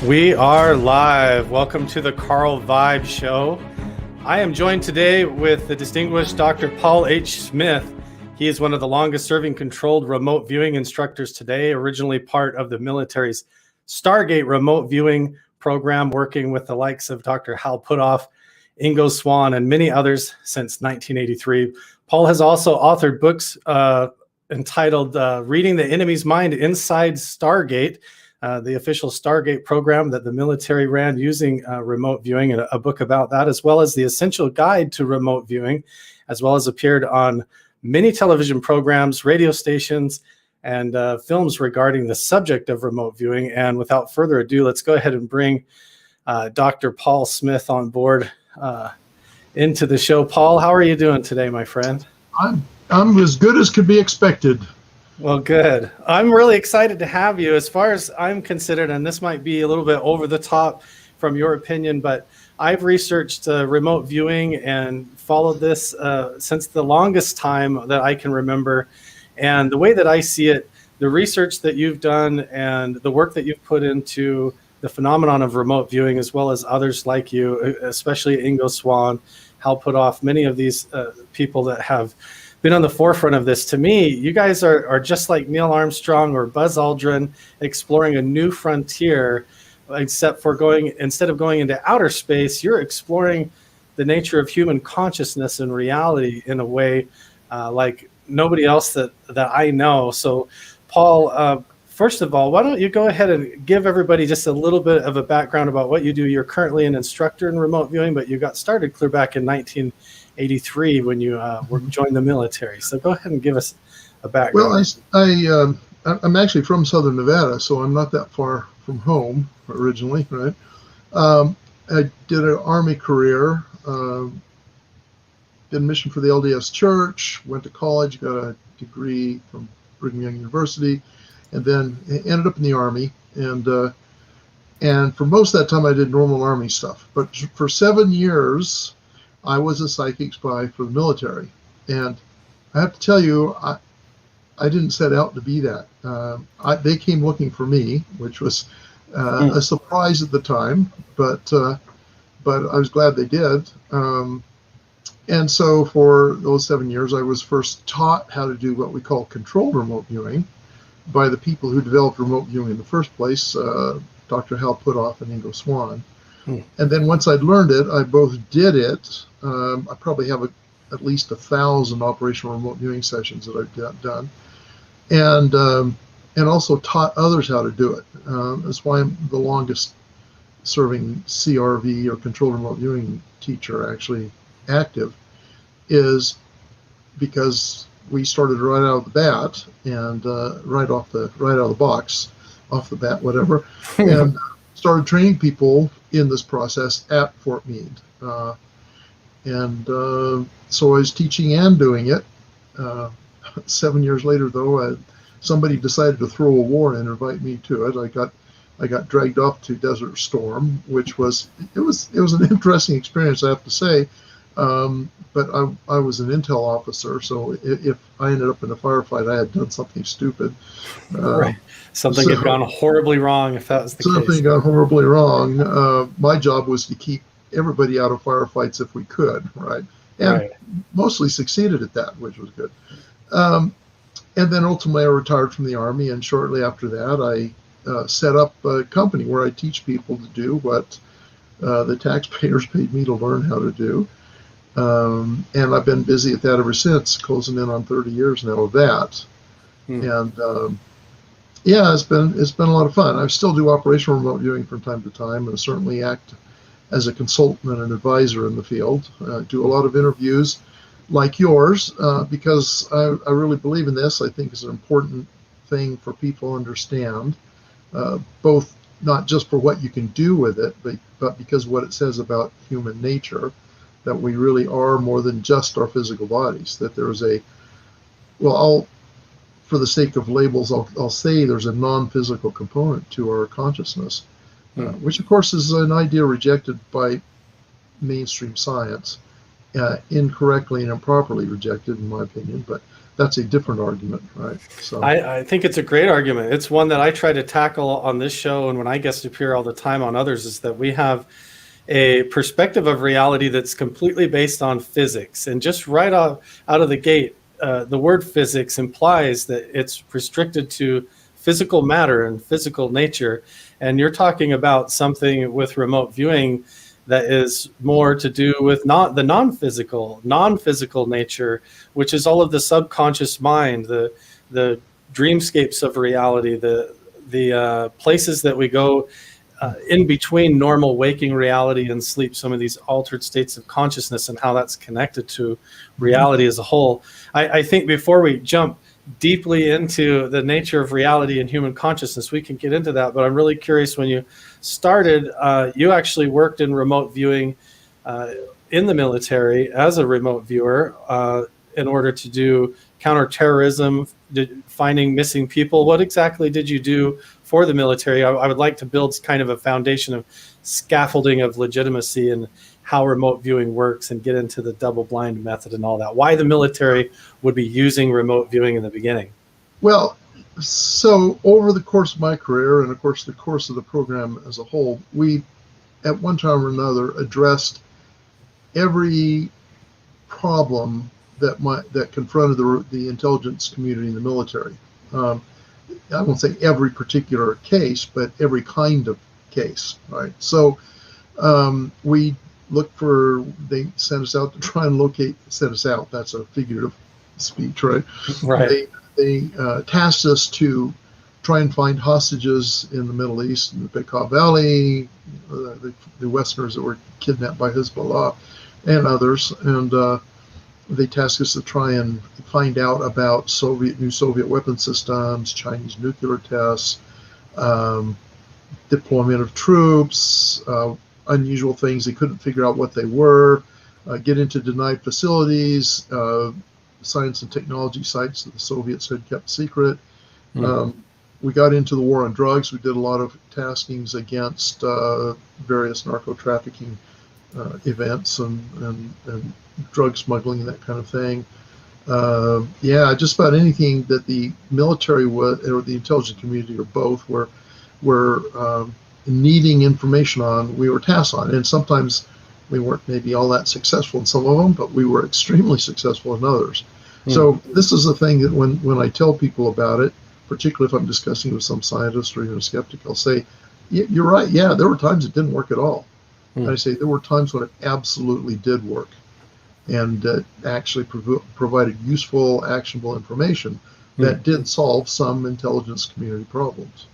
We are live. Welcome to the Carl Vibe Show. I am joined today with the distinguished Dr. Paul H. Smith. He is one of the longest serving controlled remote viewing instructors today, originally part of the military's Stargate remote viewing program, working with the likes of Dr. Hal Puthoff, Ingo Swann, and many others since 1983. Paul has also authored books entitled Reading the Enemy's Mind Inside Stargate, the official Stargate program that the military ran using remote viewing, and a book about that, as well as the Essential Guide to Remote Viewing, as well as appeared on many television programs, radio stations, and films regarding the subject of remote viewing. And without further ado, let's go ahead and bring Dr. Paul Smith on board into the show. Paul, how are you doing today, my friend? I'm as good as could be expected. Well, good. I'm really excited to have you. As far as I'm considered, and this might be a little bit over the top from your opinion, but I've researched remote viewing and followed this since the longest time that I can remember. And the way that I see it, the research that you've done and the work that you've put into the phenomenon of remote viewing, as well as others like you, especially Ingo Swann, Hal Puthoff, many of these people that have been on the forefront of this. To me, you guys are just like Neil Armstrong or Buzz Aldrin, exploring a new frontier, except for instead of going into outer space, you're exploring the nature of human consciousness and reality in a way like nobody else that I know. So, Paul, first of all, why don't you go ahead and give everybody just a little bit of a background about what you do. You're currently an instructor in remote viewing, but you got started clear back in 1983 when you joined the military. So go ahead and give us a background. Well, I'm actually from Southern Nevada, so I'm not that far from home originally, right? I did an Army career, did a mission for the LDS Church, went to college, got a degree from Brigham Young University, and then ended up in the Army. And for most of that time, I did normal Army stuff. But for 7 years, I was a psychic spy for the military. And I have to tell you, I didn't set out to be that. They came looking for me, which was a surprise at the time, but I was glad they did. And so for those 7 years, I was first taught how to do what we call controlled remote viewing by the people who developed remote viewing in the first place, Dr. Hal Puthoff and Ingo Swann. And then once I'd learned it, I both did it. I probably have at least 1,000 operational remote viewing sessions that I've done, and also taught others how to do it. That's why I'm the longest serving CRV or controlled remote viewing teacher actually active, is because we started right out of the bat and right out of the box, off the bat, whatever, and started training people in this process at Fort Meade. So I was teaching and doing it. 7 years later, though, somebody decided to throw a war and invite me to it. I got dragged off to Desert Storm, which was an interesting experience, I have to say. But I was an intel officer, so if I ended up in a firefight, I had done something stupid. Right. Something had gone horribly wrong, if that was the case. Something gone horribly wrong. My job was to keep everybody out of firefights if we could, right? And mostly succeeded at that, which was good. And then ultimately I retired from the Army, and shortly after that I set up a company where I teach people to do what the taxpayers paid me to learn how to do. And I've been busy at that ever since, closing in on 30 years now of that. And yeah, it's been a lot of fun. I still do operational remote viewing from time to time, and certainly act as a consultant and an advisor in the field. Do a lot of interviews like yours, because I really believe in this. I think it's an important thing for people to understand, both not just for what you can do with it, but because what it says about human nature, that we really are more than just our physical bodies, that there's for the sake of labels, I'll say there's a non-physical component to our consciousness, which of course is an idea rejected by mainstream science. incorrectly and improperly rejected, in my opinion, but that's a different argument, right? So I think it's a great argument. It's one that I try to tackle on this show, and when I guest appear all the time on others, is that we have a perspective of reality that's completely based on physics. And just right out of the gate, the word physics implies that it's restricted to physical matter and physical nature. And you're talking about something with remote viewing that is more to do with not the non-physical nature, which is all of the subconscious mind, the dreamscapes of reality, the places that we go in between normal waking reality and sleep, some of these altered states of consciousness and how that's connected to reality as a whole. I think before we jump deeply into the nature of reality and human consciousness, we can get into that. But I'm really curious, when you started, you actually worked in remote viewing in the military as a remote viewer in order to do counterterrorism, finding missing people. What exactly did you do for the military? I would like to build kind of a foundation of scaffolding of legitimacy and how remote viewing works, and get into the double-blind method and all that. Why the military would be using remote viewing in the beginning? Well, so over the course of my career, and of course the course of the program as a whole, we at one time or another addressed every problem that confronted the intelligence community in the military. I won't say every particular case, but every kind of case, right? So we looked for, they sent us out to try and sent us out, that's a figurative speech, right? Right. They tasked us to try and find hostages in the Middle East, in the Bekaa Valley, the Westerners that were kidnapped by Hezbollah and others. And they tasked us to try and find out about new Soviet weapon systems, Chinese nuclear tests, deployment of troops, unusual things. They couldn't figure out what they were, get into denied facilities, science and technology sites that the Soviets had kept secret. We got into the war on drugs. We did a lot of taskings against various narco trafficking events and drug smuggling and that kind of thing. Yeah, just about anything that the military or the intelligence community or both were needing information on, we were tasked on. And sometimes we weren't maybe all that successful in some of them, but we were extremely successful in others. So this is the thing that when I tell people about it, particularly if I'm discussing with some scientist or even a skeptic, I'll say, you're right. Yeah, there were times it didn't work at all. And I say there were times when it absolutely did work, and actually provided useful, actionable information that did solve some intelligence community problems.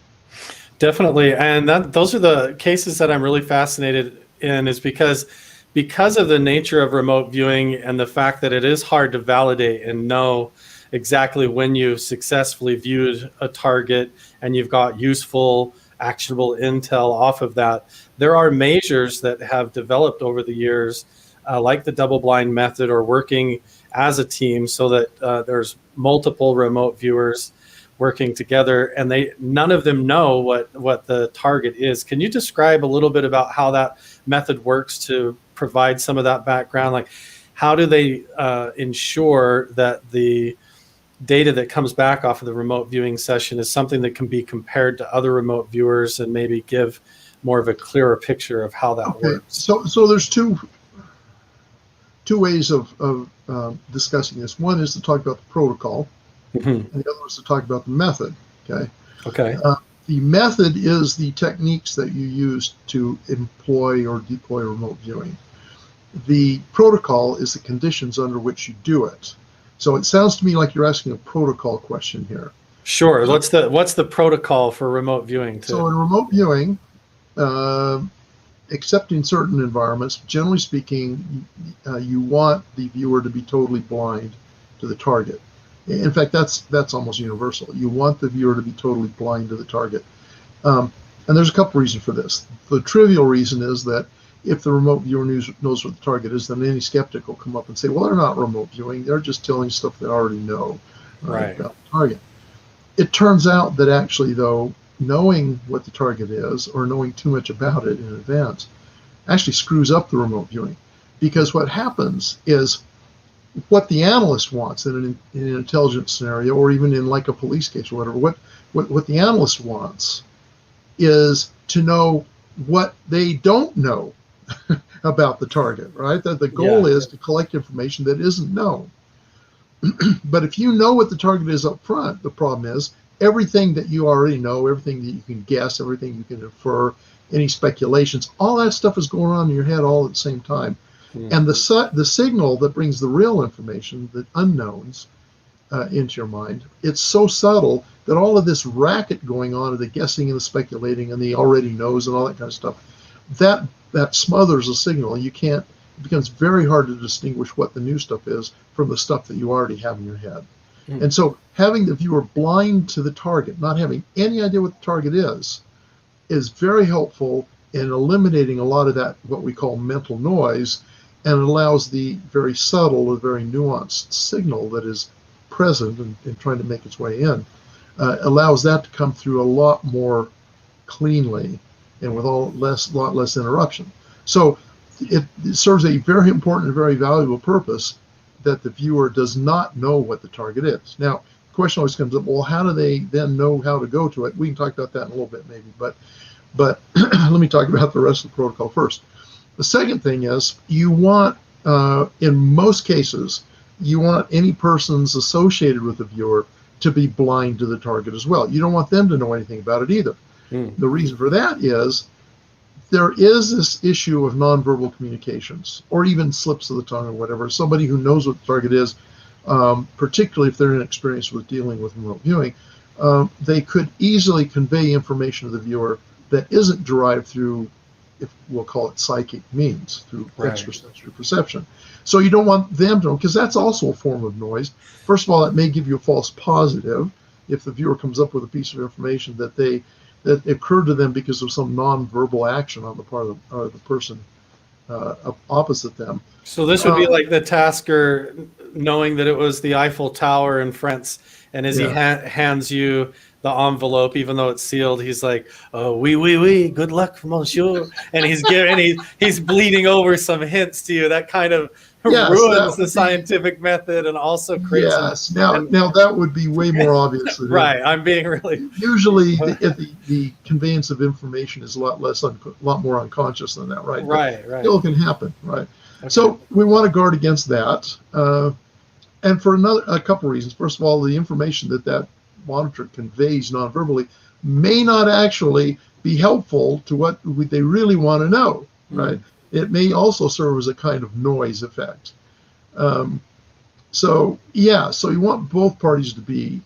Definitely. And those are the cases that I'm really fascinated in, is because of the nature of remote viewing and the fact that it is hard to validate and know exactly when you've successfully viewed a target and you've got useful, actionable intel off of that. There are measures that have developed over the years, like the double-blind method, or working as a team so that there's multiple remote viewers working together, and none of them know what the target is. Can you describe a little bit about how that method works to provide some of that background? Like, how do they ensure that the data that comes back off of the remote viewing session is something that can be compared to other remote viewers and maybe give more of a clearer picture of how that works? So there's two ways of discussing this. One is to talk about the protocol, and the other is to talk about the method. Okay. The method is the techniques that you use to employ or deploy remote viewing. The protocol is the conditions under which you do it. So it sounds to me like you're asking a protocol question here. Sure. What's the protocol for remote viewing? So in remote viewing, except in certain environments, generally speaking, you want the viewer to be totally blind to the target. In fact, that's almost universal. You want the viewer to be totally blind to the target. And there's a couple reasons for this. The trivial reason is that if the remote viewer knows what the target is, then any skeptic will come up and say, well, they're not remote viewing. They're just telling stuff they already know about the target. It turns out that actually, though, knowing what the target is or knowing too much about it in advance actually screws up the remote viewing. because what happens is what the analyst wants in an intelligence scenario, or even in like a police case or whatever, what the analyst wants is to know what they don't know about the target, right? That the goal is to collect information that isn't known. But if you know what the target is up front, the problem is everything that you already know, everything that you can guess, everything you can infer, any speculations, all that stuff is going on in your head all at the same time. And the signal that brings the real information, the unknowns, into your mind, it's so subtle that all of this racket going on, of the guessing and the speculating and the already knows and all that kind of stuff, that smothers the signal. You can't. It becomes very hard to distinguish what the new stuff is from the stuff that you already have in your head. And so having the viewer blind to the target, not having any idea what the target is very helpful in eliminating a lot of that, what we call mental noise, and it allows the very subtle, the very nuanced signal that is present and trying to make its way in, allows that to come through a lot more cleanly and with a lot less interruption. So it serves a very important and very valuable purpose, that the viewer does not know what the target is. Now, the question always comes up, well, how do they then know how to go to it? We can talk about that in a little bit maybe, but let me talk about the rest of the protocol first. The second thing is, you want, in most cases, you want any persons associated with the viewer to be blind to the target as well. You don't want them to know anything about it either. The reason for that is there is this issue of nonverbal communications, or even slips of the tongue or whatever. Somebody who knows what the target is, particularly if they're inexperienced with dealing with remote viewing, they could easily convey information to the viewer that isn't derived through, if we'll call it psychic means, through extrasensory perception. So you don't want them to know, because that's also a form of noise. First of all, it may give you a false positive if the viewer comes up with a piece of information that occurred to them because of some nonverbal action on the part of the person opposite them. So this would be like the tasker knowing that it was the Eiffel Tower in France, and as he hands you the envelope, even though it's sealed, he's like, "Oh, oui, good luck, monsieur," and he's bleeding over some hints to you. That kind of ruins the scientific method and also creates. Now that would be way more obvious. Than right, I'm being really. Usually, the conveyance of information is a lot more unconscious than that, right? Right. Still can happen, right? Okay. So we want to guard against that, and for a couple reasons. First of all, the information that monitor conveys non-verbally may not actually be helpful to what they really want to know, right? It may also serve as a kind of noise effect. So you want both parties to be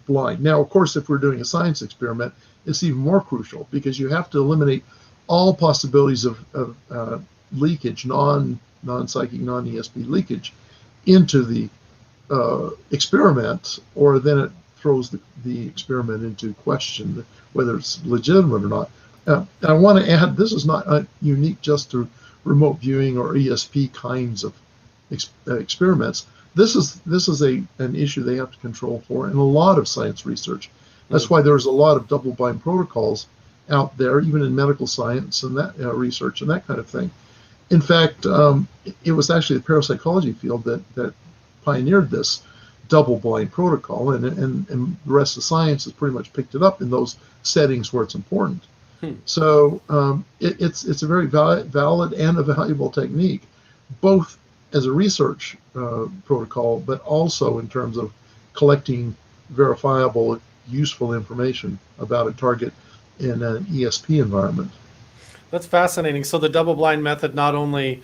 blind. Now, of course, if we're doing a science experiment, it's even more crucial, because you have to eliminate all possibilities of leakage, non-psychic, non-ESP leakage into the experiment, or then it throws the experiment into question whether it's legitimate or not. I want to add, this is not unique just to remote viewing or ESP kinds of experiments. This is an issue they have to control for in a lot of science research. That's why there's a lot of double-blind protocols out there, even in medical science and that research and that kind of thing. In fact, it was actually the parapsychology field that pioneered this double-blind protocol, and the rest of science has pretty much picked it up in those settings where it's important. So it's a very valid and a valuable technique, both as a research protocol, but also in terms of collecting verifiable, useful information about a target in an ESP environment. That's fascinating. So the double-blind method not only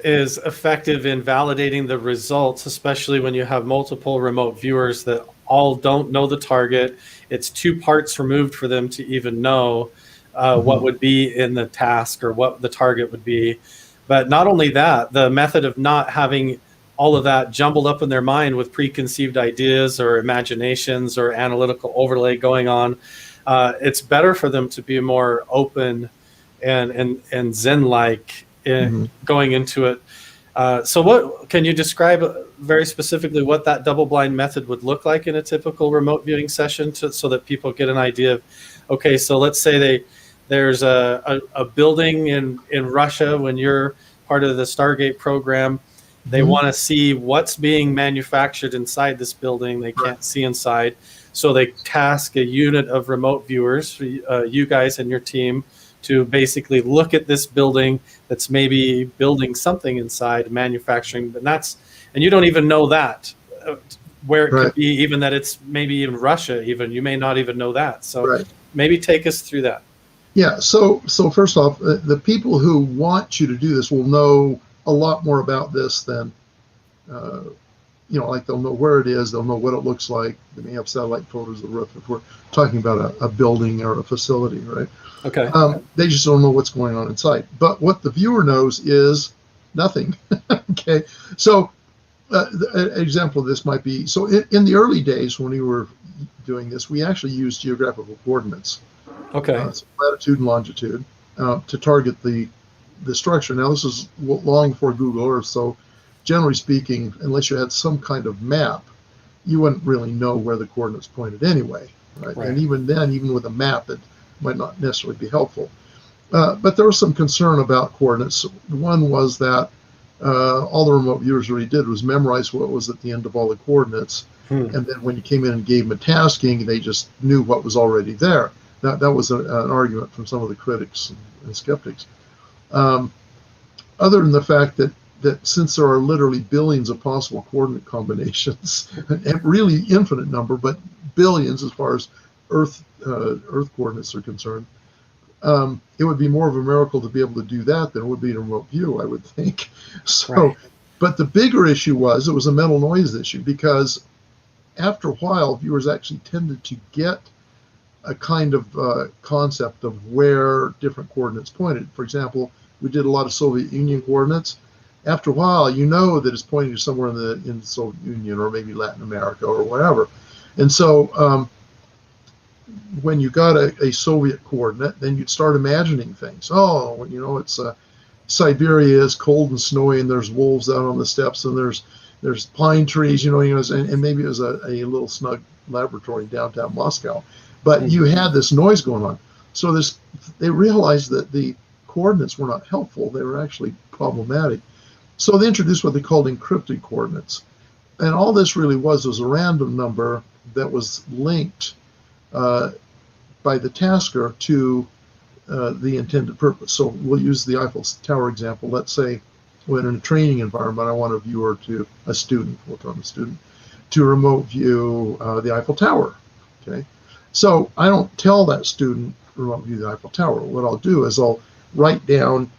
is effective in validating the results, especially when you have multiple remote viewers that all don't know the target. It's 2 parts removed for them to even know what would be in the task or what the target would be. But not only that, the method of not having all of that jumbled up in their mind with preconceived ideas or imaginations or analytical overlay going on, it's better for them to be more open and Zen-like going into it. So what can you describe very specifically what that double-blind method would look like in a typical remote viewing session, so that people get an idea of, okay, so let's say there's a building in Russia when you're part of the Stargate program. They want to see what's being manufactured inside this building. They can't see inside. So they task a unit of remote viewers, you guys and your team, to basically look at this building that's maybe building something inside, manufacturing. And you don't even know that, where it could be, even that it's maybe even Russia, even. You may not even know that. So maybe take us through that. Yeah, so first off, the people who want you to do this will know a lot more about this than, like they'll know where it is, they'll know what it looks like. They may have satellite photos of the roof if we're talking about a building or a facility, right? Okay. They just don't know what's going on inside. But what the viewer knows is nothing. Okay, so an example of this might be, so in the early days when we were doing this, we actually used geographical coordinates. Okay. So latitude and longitude to target the structure. Now, this is long before Google Earth, so generally speaking, unless you had some kind of map, you wouldn't really know where the coordinates pointed anyway, right? And even then, even with a map, it might not necessarily be helpful. But there was some concern about coordinates. One was that all the remote viewers really did was memorize what was at the end of all the coordinates, and then when you came in and gave them a tasking, they just knew what was already there. That was an argument from some of the critics and skeptics. Other than the fact that since there are literally billions of possible coordinate combinations, and really infinite number, but billions as far as Earth coordinates are concerned, it would be more of a miracle to be able to do that than it would be in a remote view, I would think. So, but the bigger issue was it was a mental noise issue, because after a while, viewers actually tended to get a kind of concept of where different coordinates pointed. For example, we did a lot of Soviet Union coordinates. After a while, you know that it's pointing to somewhere in the Soviet Union or maybe Latin America or whatever. And so when you got a Soviet coordinate, then you'd start imagining things. Oh, it's Siberia is cold and snowy, and there's wolves out on the steppes, and there's pine trees, and maybe it was a little snug laboratory in downtown Moscow. But you had this noise going on. So they realized that the coordinates were not helpful. They were actually problematic. So they introduced what they called encrypted coordinates. And all this really was a random number that was linked by the tasker to the intended purpose. So we'll use the Eiffel Tower example. Let's say when in a training environment, I want a viewer a student, we'll call him a student, to remote view the Eiffel Tower, okay? So I don't tell that student remote view the Eiffel Tower. What I'll do is I'll write down,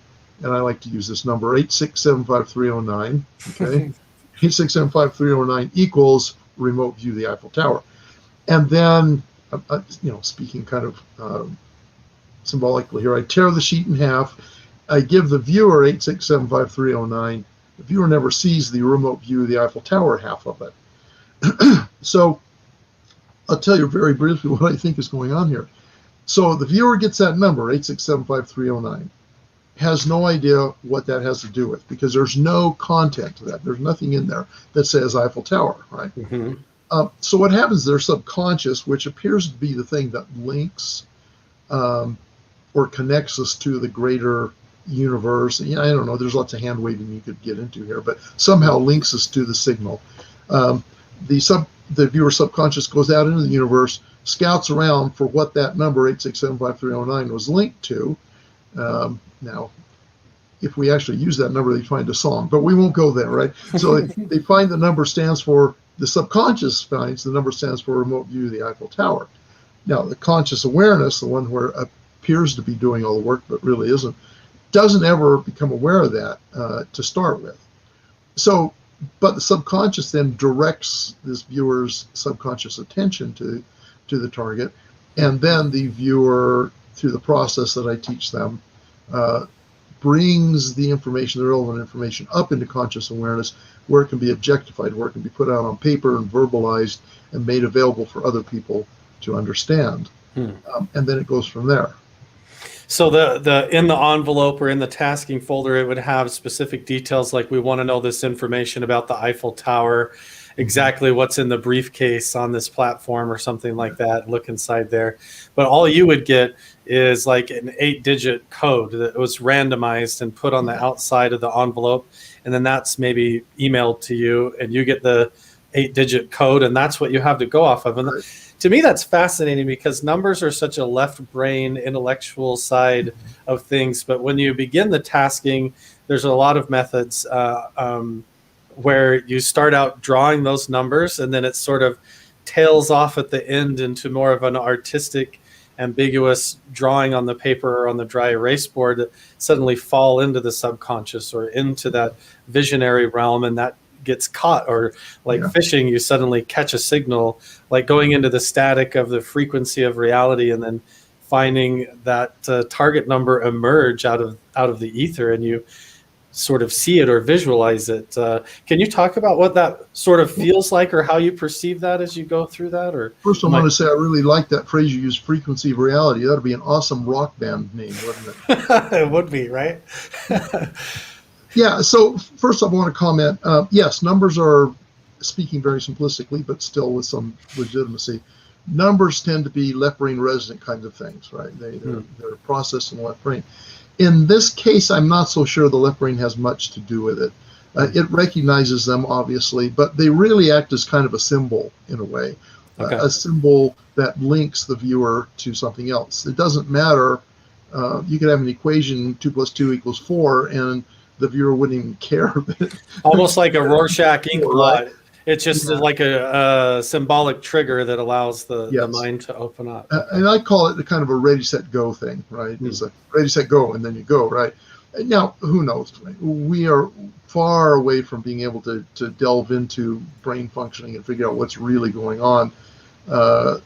and I like to use this number, 8675309, okay? 8675309 equals remote view the Eiffel Tower. And then, speaking kind of symbolically here, I tear the sheet in half. I give the viewer 8675309. The viewer never sees the remote view of the Eiffel Tower half of it. So I'll tell you very briefly what I think is going on here. So the viewer gets that number, 8675309, has no idea what that has to do with, because there's no content to that. There's nothing in there that says Eiffel Tower, right? So what happens is their subconscious, which appears to be the thing that links or connects us to the greater universe. I don't know, there's lots of hand waving you could get into here, but somehow links us to the signal. The viewer subconscious goes out into the universe, scouts around for what that number 8675309 was linked to. Now, if we actually use that number, they find a song, but we won't go there, right? So they find the number stands for, the subconscious finds the number stands for remote view of the Eiffel Tower. Now, the conscious awareness, the one where it appears to be doing all the work but really isn't, doesn't ever become aware of that to start with. So, but the subconscious then directs this viewer's subconscious attention to the target, and then the viewer, through the process that I teach them, brings the information, the relevant information, up into conscious awareness, where it can be objectified, where it can be put out on paper and verbalized and made available for other people to understand. And then it goes from there. So the in the envelope or in the tasking folder, it would have specific details like, we want to know this information about the Eiffel Tower, exactly what's in the briefcase on this platform or something like that, look inside there. But all you would get is like an 8-digit code that was randomized and put on the outside of the envelope. And then that's maybe emailed to you and you get the 8-digit code, and that's what you have to go off of. And to me, that's fascinating because numbers are such a left brain intellectual side of things. But when you begin the tasking, there's a lot of methods where you start out drawing those numbers and then it sort of tails off at the end into more of an artistic, ambiguous drawing on the paper or on the dry erase board that suddenly fall into the subconscious or into that visionary realm, and that gets caught. Or like fishing, you suddenly catch a signal, like going into the static of the frequency of reality and then finding that target number emerge out of the ether, and you sort of see it or visualize it. Can you talk about what that sort of feels like or how you perceive that as you go through that? Or first, I want to say I really like that phrase you use, frequency of reality. That would be an awesome rock band name, wouldn't it? It would be, right? Yeah, so first I want to comment, yes, numbers are, speaking very simplistically, but still with some legitimacy, numbers tend to be left brain resident kinds of things, right? They're processed in the left brain. In this case, I'm not so sure the left brain has much to do with it. It recognizes them, obviously, but they really act as kind of a symbol in a way, a symbol that links the viewer to something else. It doesn't matter. You could have an equation, 2 + 2 = 4, and the viewer wouldn't even care. Almost like a Rorschach ink blot. It's just like a symbolic trigger that allows the mind to open up. And I call it the kind of a ready, set, go thing, right? It's like ready, set, go, and then you go, right? Now, who knows? Right? We are far away from being able to delve into brain functioning and figure out what's really going on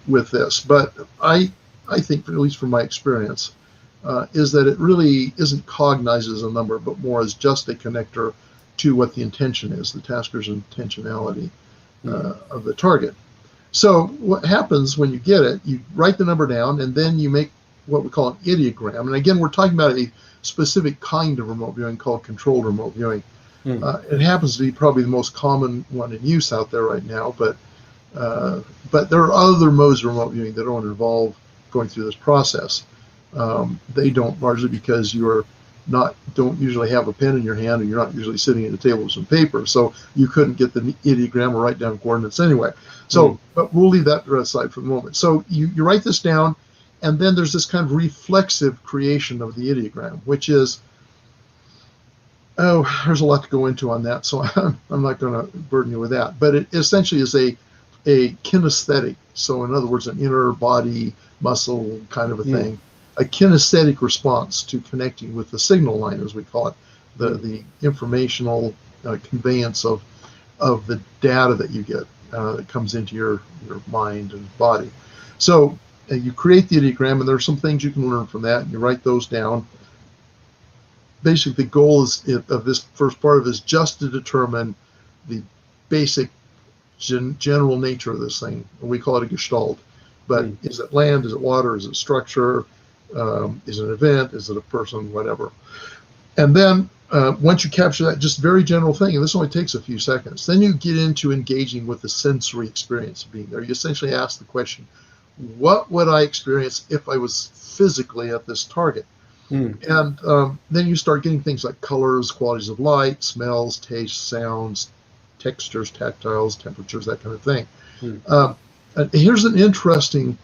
with this. But I think, at least from my experience, is that it really isn't cognized as a number, but more as just a connector to what the intention is, the tasker's intentionality of the target. So what happens when you get it, you write the number down, and then you make what we call an ideogram. And again, we're talking about a specific kind of remote viewing called controlled remote viewing. It happens to be probably the most common one in use out there right now, but there are other modes of remote viewing that don't involve going through this process. They don't, largely because you don't usually have a pen in your hand, and you're not usually sitting at a table with some paper, so you couldn't get the ideogram or write down coordinates anyway. So, but we'll leave that aside for the moment. So you write this down, and then there's this kind of reflexive creation of the ideogram, which is, there's a lot to go into on that, so I'm not going to burden you with that. But it essentially is a kinesthetic, so in other words, an inner body muscle kind of a thing. A kinesthetic response to connecting with the signal line, as we call it, the informational conveyance of the data that you get that comes into your mind and body. So you create the ideogram, and there are some things you can learn from that, and you write those down. Basically, the goal of this first part of it is just to determine the basic general nature of this thing. We call it a gestalt. But is it land? Is it water? Is it structure? Is it an event? Is it a person? Whatever. And then once you capture that just very general thing, and this only takes a few seconds, then you get into engaging with the sensory experience of being there. You essentially ask the question, what would I experience if I was physically at this target? And then you start getting things like colors, qualities of light, smells, tastes, sounds, textures, tactiles, temperatures, that kind of thing. And here's an interesting,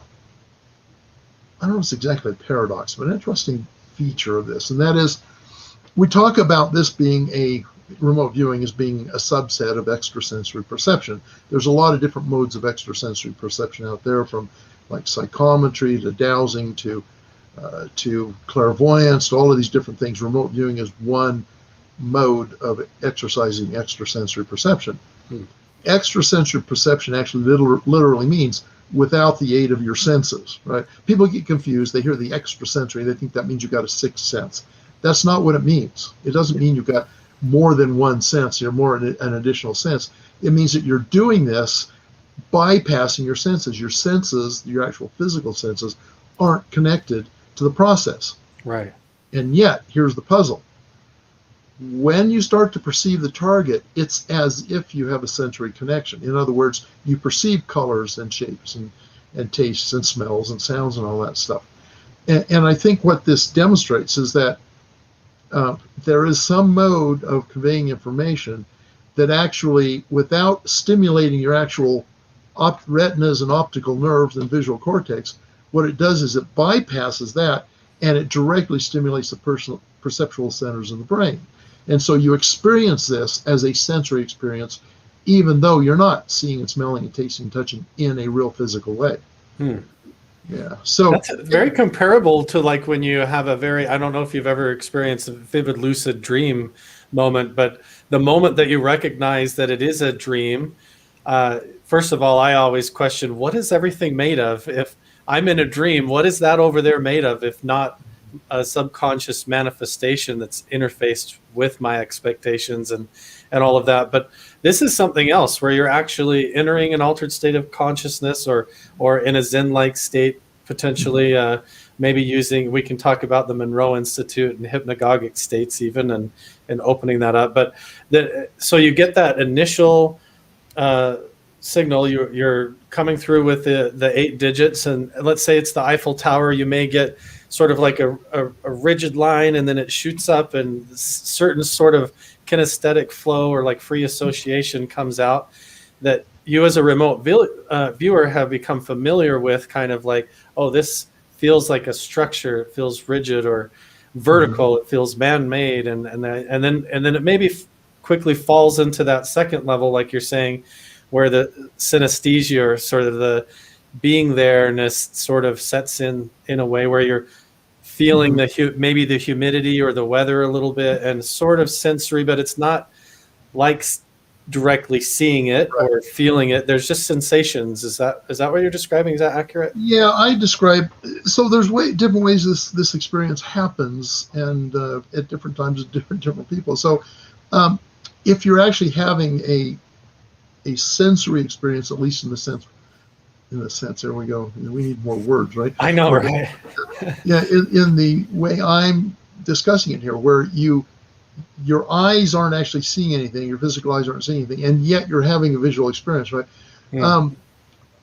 I don't know if it's exactly a paradox, but an interesting feature of this, and that is, we talk about this being remote viewing as being a subset of extrasensory perception. There's a lot of different modes of extrasensory perception out there, from like psychometry to dowsing to clairvoyance, to all of these different things. Remote viewing is one mode of exercising extrasensory perception. Extrasensory perception actually literally means without the aid of your senses, right? People get confused. They hear the extrasensory, they think that means you got a sixth sense. That's not what it means. It doesn't mean you've got more than one sense, you're more an additional sense. It means that you're doing this bypassing your senses. Your senses, your actual physical senses, aren't connected to the process. Right. And yet, here's the puzzle. when you start to perceive the target, it's as if you have a sensory connection. In other words, you perceive colors and shapes and tastes and smells and sounds and all that stuff. And I think what this demonstrates is that there is some mode of conveying information that actually, without stimulating your actual retinas and optical nerves and visual cortex, what it does is it bypasses that and it directly stimulates the perceptual centers of the brain. And so you experience this as a sensory experience, even though you're not seeing and smelling and tasting and touching in a real physical way. Yeah. So that's very comparable to like when you have a very, I don't know if you've ever experienced a vivid lucid dream moment, but the moment that you recognize that it is a dream, first of all, I always question, what is everything made of? If I'm in a dream, what is that over there made of, if not a subconscious manifestation that's interfaced with my expectations and all of that? But this is something else where you're actually entering an altered state of consciousness or in a Zen-like state, potentially, maybe using, we can talk about the Monroe Institute and hypnagogic states even, and opening that up. But so you get that initial signal, you're coming through with the 8 digits, and let's say it's the Eiffel Tower, you may get sort of like a rigid line, and then it shoots up and certain sort of kinesthetic flow or like free association comes out that you as a remote viewer have become familiar with, kind of like, oh, this feels like a structure, it feels rigid or vertical, it feels man-made, and then it maybe quickly falls into that second level, like you're saying, where the synesthesia or sort of the being there-ness sort of sets in a way where you're feeling maybe the humidity or the weather a little bit, and sort of sensory, but it's not like directly seeing it or feeling it. There's just sensations. Is that what you're describing? Is that accurate? Yeah, I describe. So there's different ways this experience happens, and at different times with different people. So if you're actually having a sensory experience, at least in the sense, there we go. We need more words, right? I know, right? Yeah, in the way I'm discussing it here, where your eyes aren't actually seeing anything, your physical eyes aren't seeing anything, and yet you're having a visual experience, right?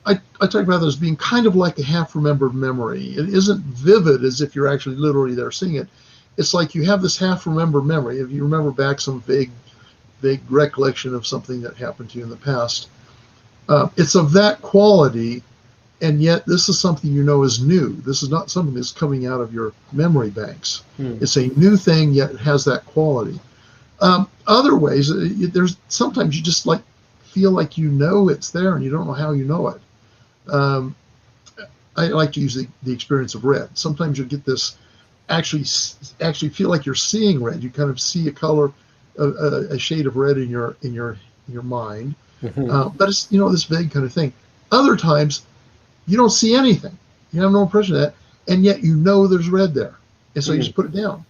I talk about this being kind of like a half-remembered memory. It isn't vivid as if you're actually literally there seeing it. It's like you have this half-remembered memory. If you remember back some vague recollection of something that happened to you in the past, it's of that quality, and yet this is something you know is new. This is not something that's coming out of your memory banks. It's a new thing, yet it has that quality. Other ways, there's sometimes you just like feel like you know it's there and you don't know how you know it. I like to use the experience of red. Sometimes you get this actually feel like you're seeing red. You kind of see a color, a shade of red in your mind. But it's this vague kind of thing. Other times you don't see anything. You have no impression of that, and yet you know there's red there, and so you just put it down.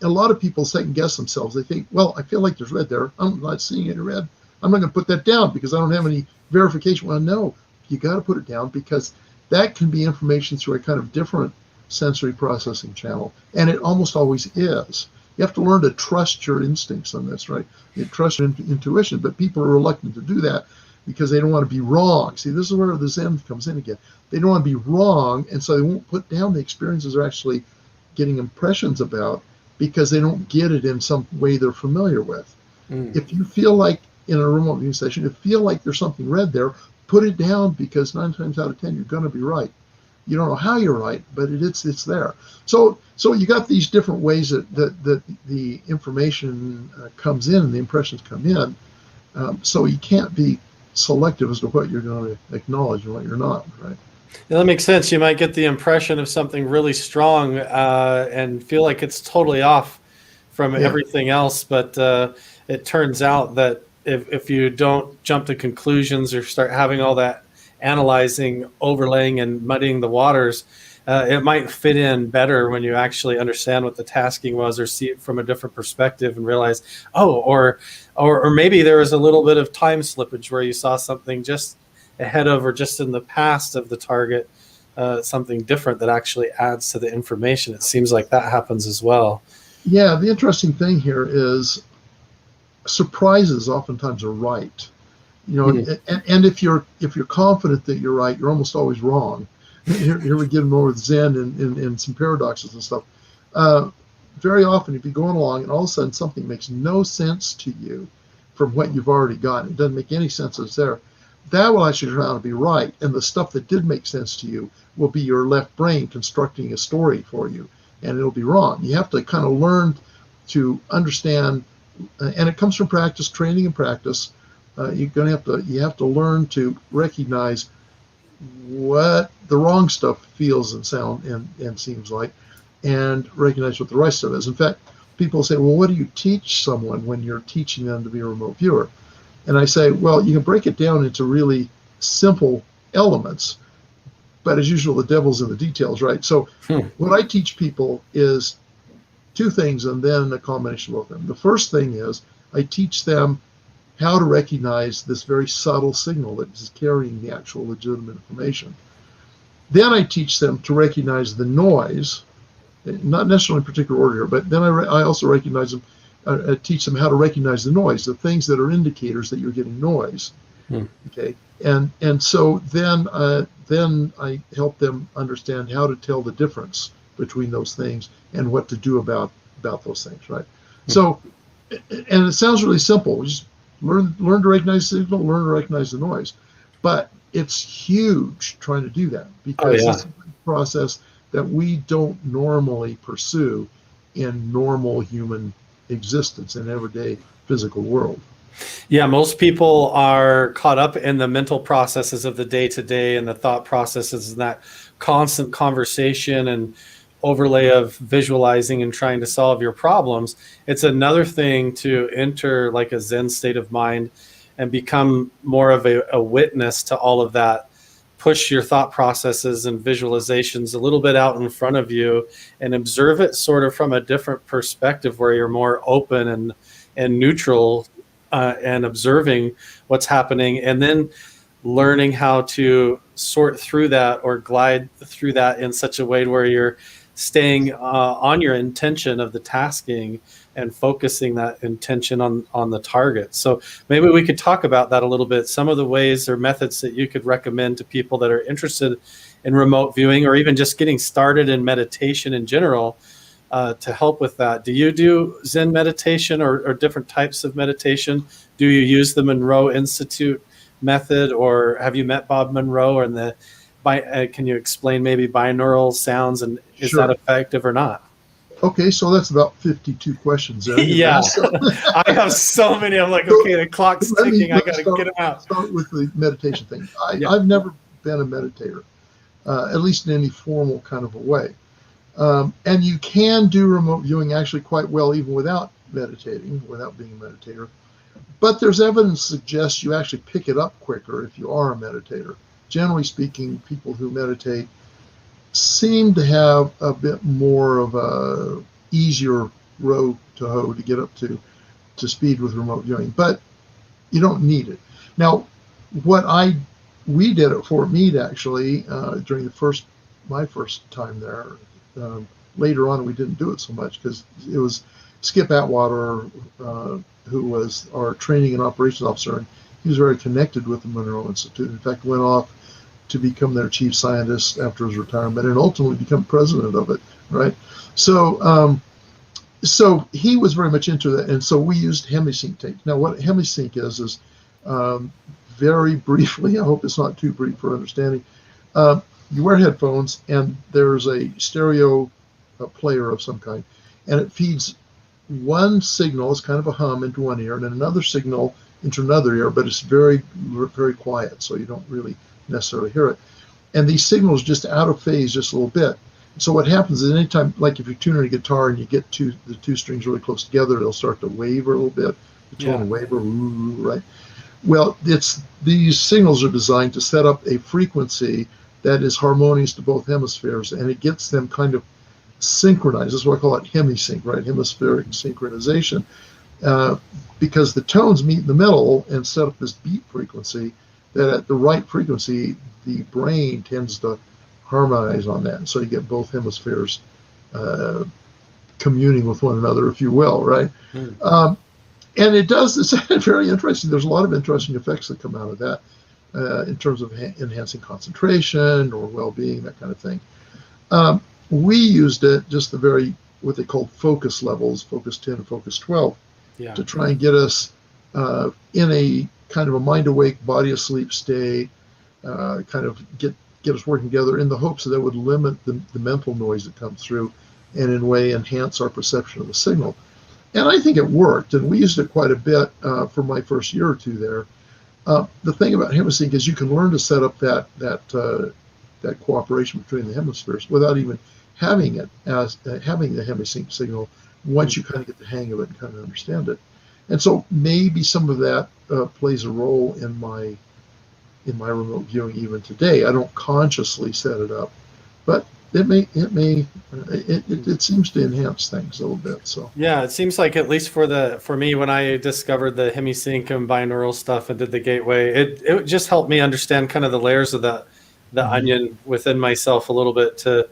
A lot of people second guess themselves. They think, well, I feel like there's red there. I'm not seeing any red. I'm not going to put that down because I don't have any verification. Well, no, you got to put it down because that can be information through a kind of different sensory processing channel, and it almost always is. You have to learn to trust your instincts on this, right? You trust your intuition, but people are reluctant to do that because they don't want to be wrong. See, this is where the Zen comes in again. They don't want to be wrong, and so they won't put down the experiences they're actually getting impressions about because they don't get it in some way they're familiar with. If you feel like in a remote viewing session, if you feel like there's something red there, put it down because 9 times out of 10 you're going to be right. You don't know how you're right, but it's there. So you got these different ways that the information comes in and the impressions come in. So you can't be selective as to what you're going to acknowledge and what you're not, right? Yeah, that makes sense. You might get the impression of something really strong and feel like it's totally off from everything else, but it turns out that if you don't jump to conclusions or start having all that analyzing, overlaying, and muddying the waters, it might fit in better when you actually understand what the tasking was or see it from a different perspective and realize, or maybe there was a little bit of time slippage where you saw something just ahead of or just in the past of the target, something different that actually adds to the information. It seems like that happens as well. Yeah, the interesting thing here is surprises oftentimes are right. You know, Hmm. and if you're confident that you're right, you're almost always wrong. Here we get more with Zen and some paradoxes and stuff. Uh, Very often, if you're going along and all of a sudden something makes no sense to you from what you've already gotten, it doesn't make any sense it's there, that will actually turn out to be right. And the stuff that did make sense to you will be your left brain constructing a story for you, and it'll be wrong. You have to kind of learn to understand, and it comes from practice, training and practice. You have to learn to recognize what the wrong stuff feels and sound and seems like, and recognize what the right stuff is. In fact, people say, well, what do you teach someone when you're teaching them to be a remote viewer? And I say, well, you can break it down into really simple elements, but as usual, the devil's in the details, right? So Hmm. what I teach people is two things and then a combination of them. The first thing is I teach them how to recognize this very subtle signal that is carrying the actual legitimate information. Then I teach them to recognize the noise, not necessarily in particular order here, but then I also recognize them, teach them how to recognize the noise, the things that are indicators that you're getting noise. Hmm. Okay, and so then I help them understand how to tell the difference between those things and what to do about those things, right? Hmm. So, and it sounds really simple. We just learn to recognize the signal, learn to recognize the noise, but it's huge trying to do that Oh because yeah. it's a process that we don't normally pursue in normal human existence in everyday physical world. Yeah, most people are caught up in the mental processes of the day to day and the thought processes and that constant conversation and overlay of visualizing and trying to solve your problems. It's another thing to enter like a Zen state of mind and become more of a witness to all of that. Push your thought processes and visualizations a little bit out in front of you and observe it sort of from a different perspective where you're more open and neutral and observing what's happening, and then learning how to sort through that or glide through that in such a way where you're staying on your intention of the tasking and focusing that intention on the target. So maybe we could talk about that a little bit. Some of the ways or methods that you could recommend to people that are interested in remote viewing or even just getting started in meditation in general, to help with that. Do you do Zen meditation or different types of meditation? Do you use the Monroe Institute method, or have you met Bob Monroe? And can you explain maybe binaural sounds and is that Sure. effective or not? Okay, so that's about 52 questions there you've Yeah, asked. So, I have so many. I'm like, so okay, the clock's ticking. I let me got to get them out. start with the meditation thing. Yeah. I've never been a meditator, at least in any formal kind of a way. And you can do remote viewing actually quite well even without meditating, without being a meditator. But there's evidence to suggest you actually pick it up quicker if you are a meditator. Generally speaking, people who meditate seem to have a bit more of a easier road to hoe to get up to speed with remote viewing, but you don't need it. Now, what we did at Fort Meade actually during my first time there. Later on, we didn't do it so much because it was Skip Atwater who was our training and operations officer, and he was very connected with the Monroe Institute. In fact, went off to become their chief scientist after his retirement and ultimately become president of it, right? So so he was very much into that, and so we used Hemisink Tank. Now, what Hemisink is very briefly, I hope it's not too brief for understanding, you wear headphones, and there's a stereo player of some kind, and it feeds one signal, it's kind of a hum, into one ear, and then another signal into another ear, but it's very, very quiet, so you don't really necessarily hear it. And these signals just out of phase just a little bit. So what happens is anytime, like if you're tuning a guitar and you get the two strings really close together, it'll start to waver a little bit. The tone will waver, right? Well, these signals are designed to set up a frequency that is harmonious to both hemispheres, and it gets them kind of synchronized. That's why I call it hemisync, right? Hemispheric synchronization, because the tones meet in the middle and set up this beat frequency that at the right frequency, the brain tends to harmonize on that. So you get both hemispheres communing with one another, if you will, right? Mm. And it's very interesting. There's a lot of interesting effects that come out of that in terms of enhancing concentration or well-being, that kind of thing. We used it just what they called focus levels, focus 10 and focus 12, to try and get us in a kind of a mind awake, body asleep state, kind of get us working together in the hopes that it would limit the mental noise that comes through and in a way enhance our perception of the signal. And I think it worked, and we used it quite a bit for my first year or two there. The thing about Hemisync is you can learn to set up that cooperation between the hemispheres without even having it as having the Hemisync signal once you kind of get the hang of it and kind of understand it. And so maybe some of that plays a role in my remote viewing even today. I don't consciously set it up, but it seems to enhance things a little bit. So yeah, it seems like, at least for me, when I discovered the Hemisync and binaural stuff and did the gateway, it just helped me understand kind of the layers of the onion within myself a little bit, to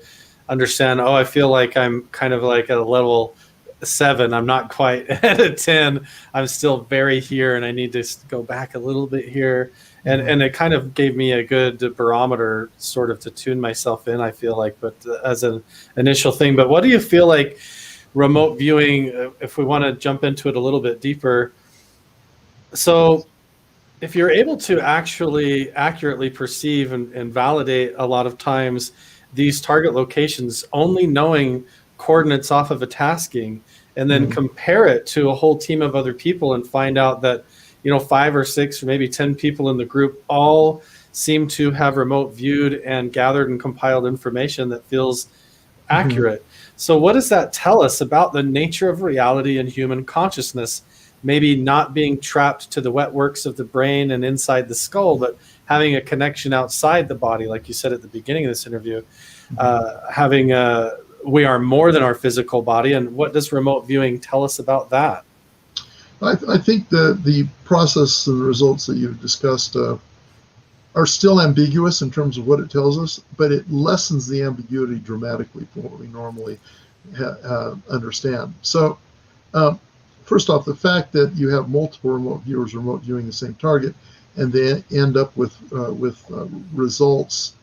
understand, I feel like I'm kind of like at a level 7. I'm not quite at a 10. I'm still very here, and I need to go back a little bit here. And it kind of gave me a good barometer sort of to tune myself in, I feel like, but as an initial thing. But what do you feel like remote viewing, if we want to jump into it a little bit deeper? So if you're able to actually accurately perceive and validate a lot of times these target locations, only knowing coordinates off of a tasking, and then compare it to a whole team of other people and find out that 5 or 6 or maybe 10 people in the group all seem to have remote viewed and gathered and compiled information that feels accurate. So what does that tell us about the nature of reality and human consciousness? Maybe not being trapped to the wet works of the brain and inside the skull, but having a connection outside the body, like you said at the beginning of this interview, we are more than our physical body. And what does remote viewing tell us about that? I think the process and the results that you've discussed are still ambiguous in terms of what it tells us, but it lessens the ambiguity dramatically from what we normally understand. So first off, the fact that you have multiple remote viewers remote viewing the same target, and they end up with results,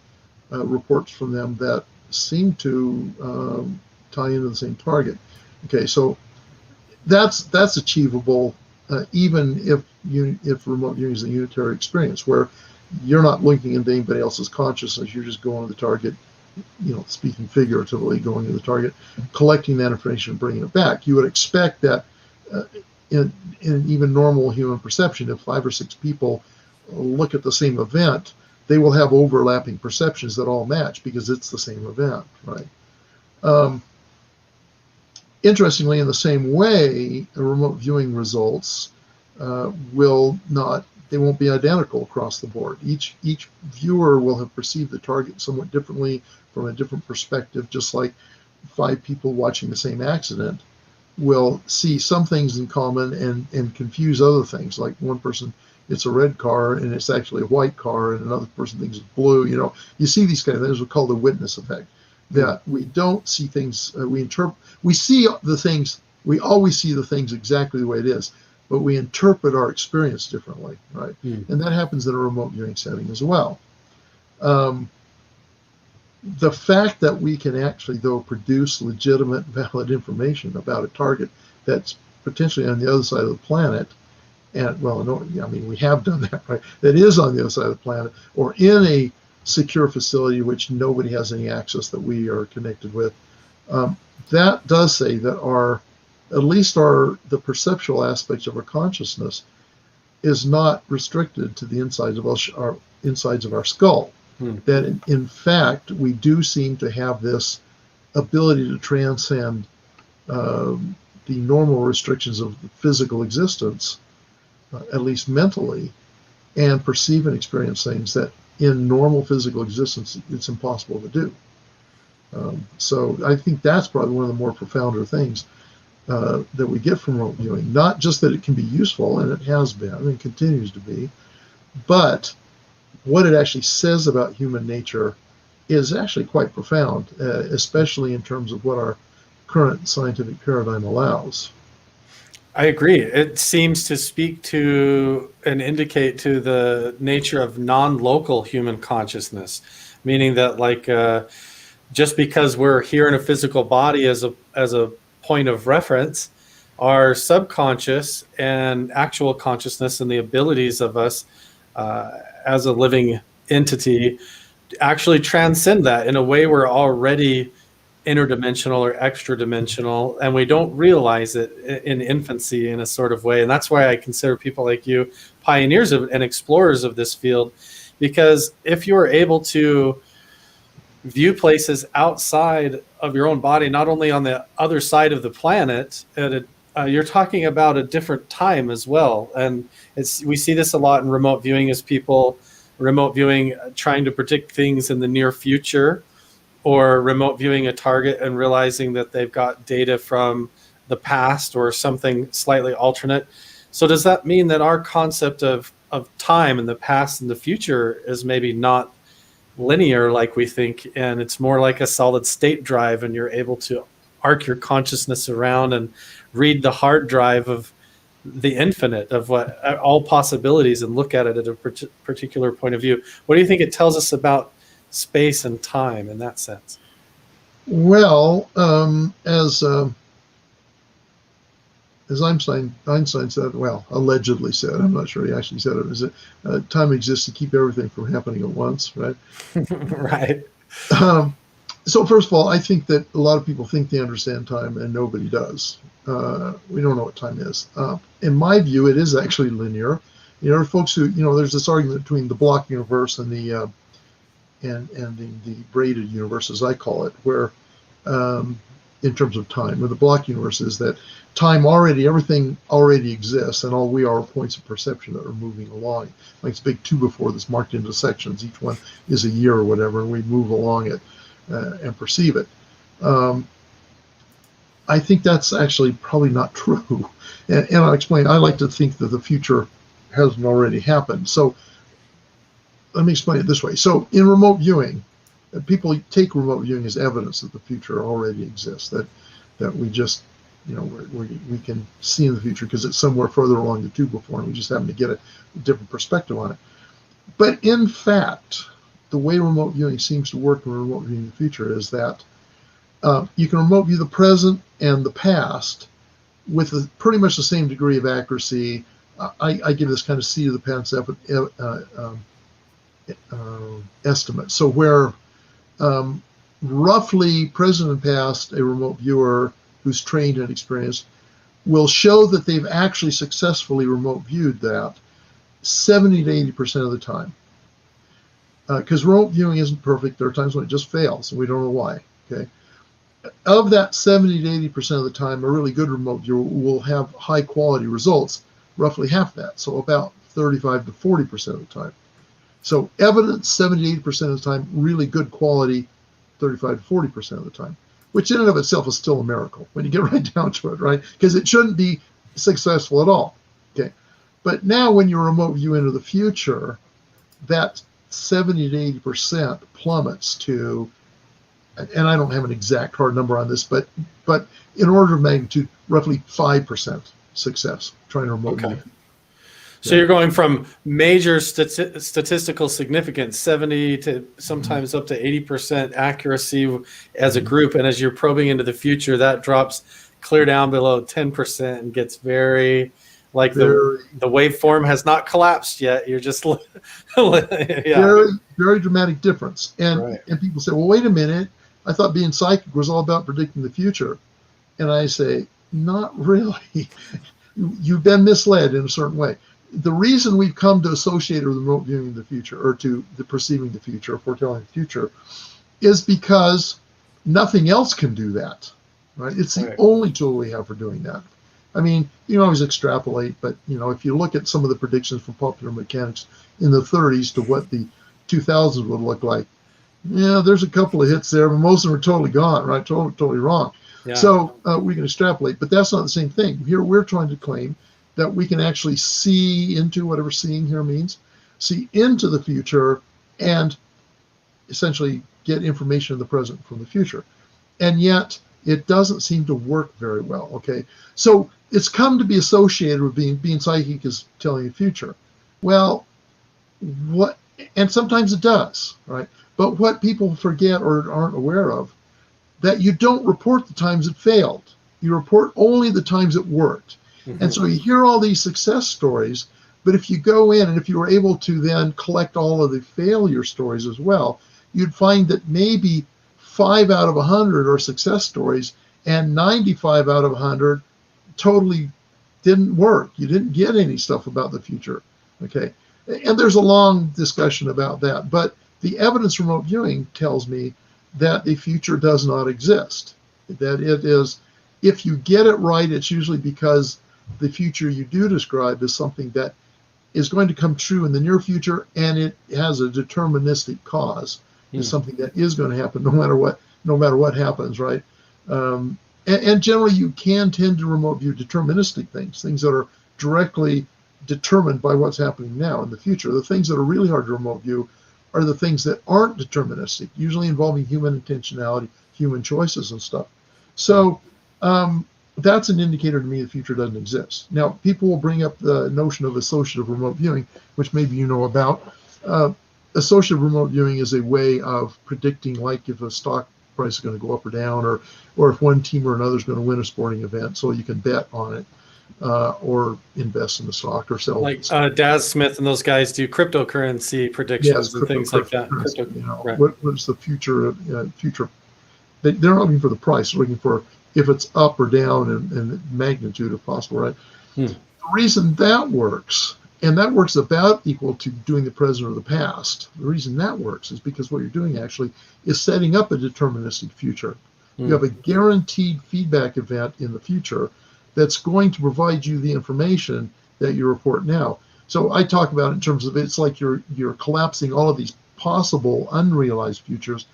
reports from them that seem to tie into the same target. Okay, so that's achievable, even if remote viewing is a unitary experience where you're not looking into anybody else's consciousness. You're just going to the target, speaking figuratively, going to the target, collecting that information and bringing it back. You would expect that in even normal human perception, if 5 or 6 people look at the same event, they will have overlapping perceptions that all match because it's the same event, right? Interestingly, in the same way, remote viewing results won't be identical across the board. Each viewer will have perceived the target somewhat differently from a different perspective, just like 5 people watching the same accident will see some things in common and confuse other things. Like one person, it's a red car and it's actually a white car, and another person thinks it's blue. You see these kind of things. We call the witness effect. That we don't see things, we see the things, we always see the things exactly the way it is, but we interpret our experience differently, right? And that happens in a remote viewing setting as well. The fact that we can actually, though, produce legitimate, valid information about a target that's potentially on the other side of the planet, and we have done that, right? That is on the other side of the planet, or in a secure facility which nobody has any access that we are connected with. That does say that the perceptual aspects of our consciousness is not restricted to the insides of our skull. That in fact we do seem to have this ability to transcend the normal restrictions of the physical existence, at least mentally, and perceive and experience things that in normal physical existence it's impossible to do. So I think that's probably one of the more profounder things that we get from remote viewing. Not just that it can be useful, and it has been and continues to be, but what it actually says about human nature is actually quite profound, especially in terms of what our current scientific paradigm allows. I agree. It seems to speak to and indicate to the nature of non-local human consciousness, meaning that just because we're here in a physical body as a point of reference, our subconscious and actual consciousness and the abilities of us as a living entity actually transcend that. In a way, we're already interdimensional or extra dimensional, and we don't realize it in infancy in a sort of way. And that's why I consider people like you pioneers of and explorers of this field, because if you're able to view places outside of your own body, not only on the other side of the planet, you're talking about a different time as well. And we see this a lot in remote viewing, as people remote viewing trying to predict things in the near future, or remote viewing a target and realizing that they've got data from the past or something slightly alternate. So does that mean that our concept of time in the past and the future is maybe not linear like we think, and it's more like a solid state drive, and you're able to arc your consciousness around and read the hard drive of the infinite of what all possibilities and look at it at a particular point of view? What do you think it tells us about space and time in that sense? Well, as Einstein said, well, allegedly said, I'm not sure he actually said it, is that time exists to keep everything from happening at once, right? Right. So first of all, I think that a lot of people think they understand time, and nobody does. We don't know what time is. In my view, it is actually linear. You know, folks who, there's this argument between the block universe and the braided universe, as I call it, where in terms of time, where the block universe is that everything already exists, and all we are points of perception that are moving along. Like this big 2x4 that's marked into sections. Each one is a year or whatever, and we move along it and perceive it. I think that's actually probably not true. And I'll explain. I like to think that the future hasn't already happened. So let me explain it this way. So in remote viewing, people take remote viewing as evidence that the future already exists, that we just, we can see in the future because it's somewhere further along the tube before, and we just happen to get a different perspective on it. But in fact, the way remote viewing seems to work in remote viewing the future is that you can remote view the present and the past with pretty much the same degree of accuracy. I give this kind of seat of the pants estimate. So where roughly present and past, a remote viewer who's trained and experienced will show that they've actually successfully remote viewed that 70 to 80% of the time. Because remote viewing isn't perfect. There are times when it just fails, and we don't know why. Okay. Of that 70 to 80% of the time, a really good remote viewer will have high quality results, roughly half that. So about 35 to 40% of the time. So evidence 70 to 80% of the time, really good quality 35 to 40% of the time, which in and of itself is still a miracle when you get right down to it, right? Because it shouldn't be successful at all. Okay. But now when you remote view into the future, that 70 to 80% plummets to, and I don't have an exact hard number on this, but in order of magnitude, roughly 5% success trying to remote view. So you're going from major statistical significance, 70 to sometimes up to 80% accuracy as a group, and as you're probing into the future, that drops clear down below 10% and gets very, like the waveform has not collapsed yet. You're just very, very dramatic difference. And right. And people say, well, wait a minute, I thought being psychic was all about predicting the future. And I say, not really. You've been misled in a certain way. The reason we've come to associate with remote viewing the future, or to the perceiving the future, foretelling the future, is because nothing else can do that, right? It's the only tool we have for doing that. I mean, you can always extrapolate, but if you look at some of the predictions from popular mechanics in the 30s to what the 2000s would look like, yeah, there's a couple of hits there, but most of them are totally gone, right? Totally wrong. Yeah. So we can extrapolate, but that's not the same thing. Here we're trying to claim that we can actually see into whatever seeing here means, see into the future, and essentially get information in the present from the future. And yet, it doesn't seem to work very well. Okay, so it's come to be associated with being psychic is telling the future. Well, what, and sometimes it does, right? But what people forget or aren't aware of, that you don't report the times it failed. You report only the times it worked. Mm-hmm. And so you hear all these success stories, but if you go in and if you were able to then collect all of the failure stories as well, you'd find that maybe 5 out of 100 are success stories and 95 out of 100 totally didn't work. You didn't get any stuff about the future. Okay. And there's a long discussion about that. But the evidence from remote viewing tells me that the future does not exist. That it is, if you get it right, it's usually because the future you do describe is something that is going to come true in the near future, and it has a deterministic cause. It's something that is going to happen no matter what happens, right? And generally you can tend to remote view deterministic things that are directly determined by what's happening now in the future. The things that are really hard to remote view are the things that aren't deterministic, usually involving human intentionality, human choices and stuff. So that's an indicator to me the future doesn't exist. Now, people will bring up the notion of associative remote viewing, which maybe you know about. Associative remote viewing is a way of predicting, like if a stock price is going to go up or down, or if one team or another is going to win a sporting event, so you can bet on it. Or invest in the stock or sell. Like Daz Smith and those guys do cryptocurrency predictions and things like that. Right. What's the future? Future. They're not looking for the price. They're looking for if it's up or down and magnitude if possible. Right. The reason that works, and that works about equal to doing the present or the past. The reason that works is because what you're doing actually is setting up a deterministic future. You have a guaranteed feedback event in the future that's going to provide you the information that you report now. So I talk about it in terms of it's like you're collapsing all of these possible unrealized futures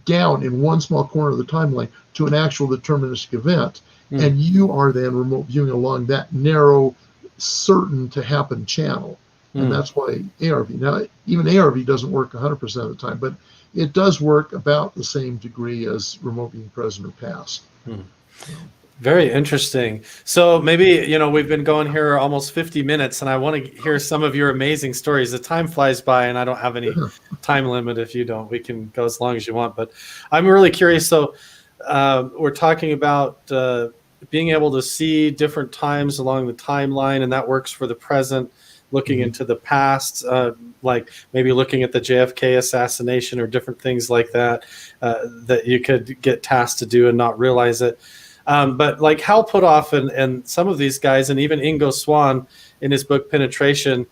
down in one small corner of the timeline to an actual deterministic event. And you are then remote viewing along that narrow, certain to happen channel. And that's why ARV. Now, even ARV doesn't work 100% of the time, but it does work about the same degree as remote viewing present or past. Very interesting. So maybe, we've been going here almost 50 minutes, and I want to hear some of your amazing stories. The time flies by, and I don't have any time limit. If you don't, we can go as long as you want. But I'm really curious. So we're talking about being able to see different times along the timeline, and that works for the present, looking into the past, like maybe looking at the JFK assassination or different things like that, that you could get tasked to do and not realize it. But like Hal Puthoff and some of these guys, and even Ingo Swann in his book Penetration,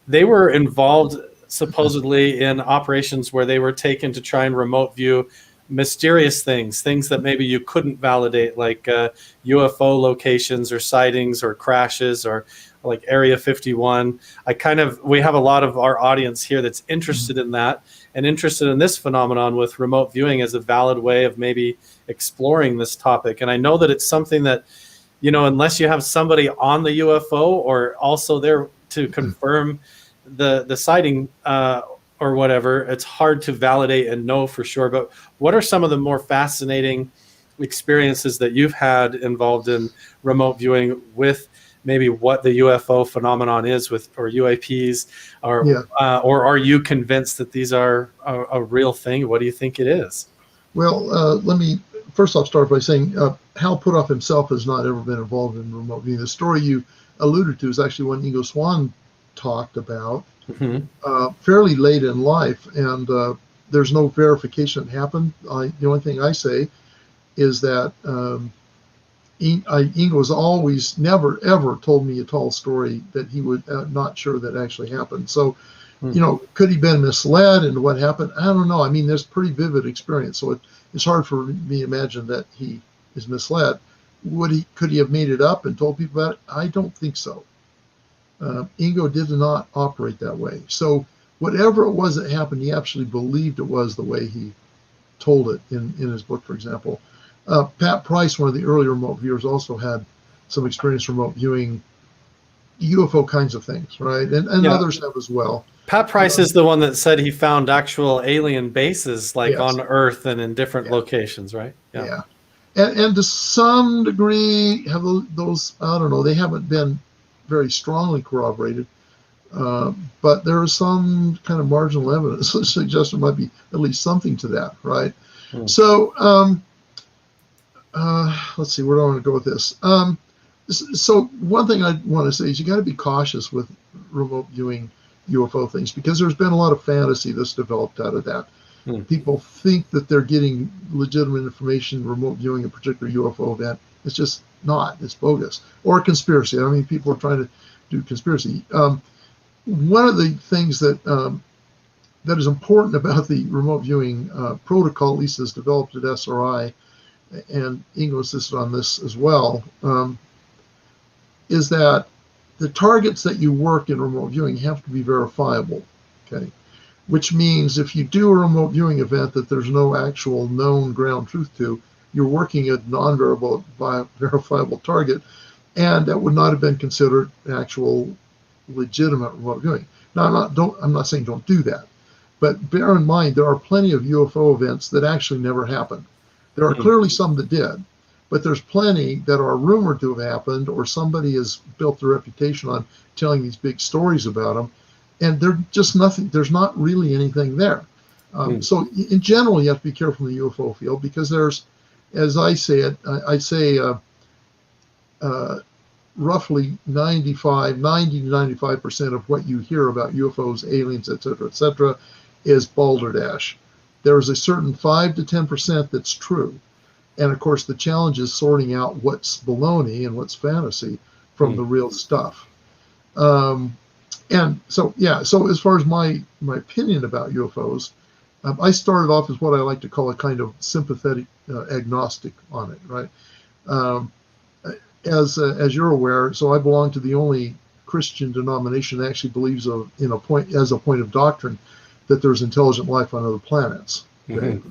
they were involved supposedly in operations where they were taken to try and remote view mysterious things that maybe you couldn't validate, like UFO locations or sightings or crashes or like Area 51. We have a lot of our audience here that's interested in that and interested in this phenomenon with remote viewing as a valid way of maybe exploring this topic. And I know that it's something that, unless you have somebody on the UFO or also there to confirm the sighting or whatever, it's hard to validate and know for sure. But what are some of the more fascinating experiences that you've had involved in remote viewing with maybe what the UFO phenomenon is with, or UAPs, or are you convinced that these are a real thing? What do you think it is? Well, let me first off start by saying Hal Puthoff himself has not ever been involved in remote viewing. The story you alluded to is actually one Ingo Swann talked about fairly late in life, and there's no verification that happened. The only thing I say is that Ingo has always never ever told me a tall story that he would not sure that actually happened. So, could he been misled into what happened? I don't know. I mean, there's pretty vivid experience, so it's hard for me to imagine that he is misled. Could he have made it up and told people about it? I don't think so. Ingo did not operate that way. So whatever it was that happened, he actually believed it was the way he told it in his book, for example. Pat Price, one of the earlier remote viewers, also had some experience remote viewing UFO kinds of things, right? And others have as well. Pat Price is the one that said he found actual alien bases on Earth and in different locations, right? Yeah. and to some degree have those, I don't know, they haven't been very strongly corroborated, but there is some kind of marginal evidence that suggests there might be at least something to that, right? So let's see, where do I want to go with this? So one thing I want to say is you got to be cautious with remote viewing UFO things, because there's been a lot of fantasy that's developed out of that. People think that they're getting legitimate information, remote viewing a particular UFO event. It's just not. It's bogus. Or conspiracy. I mean, people are trying to do conspiracy. One of the things that that is important about the remote viewing protocol, at least as developed at SRI, and Ingo insisted on this as well, is that the targets that you work in remote viewing have to be verifiable, okay? Which means if you do a remote viewing event that there's no actual known ground truth to, you're working a non-verifiable target, and that would not have been considered actual legitimate remote viewing. Now, I'm not saying don't do that, but bear in mind there are plenty of UFO events that actually never happened. There are clearly some that did, but there's plenty that are rumored to have happened, or somebody has built their reputation on telling these big stories about them, and they're just nothing. There's not really anything there. So in general, you have to be careful in the UFO field, because there's, as I say it, I'd say roughly 90 to 95% of what you hear about UFOs, aliens, etc., is balderdash. There is a certain 5 to 10% that's true. And of course, the challenge is sorting out what's baloney and what's fantasy from the real stuff. And so, yeah, so as far as my opinion about UFOs, I started off as what I like to call a kind of sympathetic agnostic on it, right? As you're aware, so I belong to the only Christian denomination that actually believes as a point of doctrine that there's intelligent life on other planets. Okay?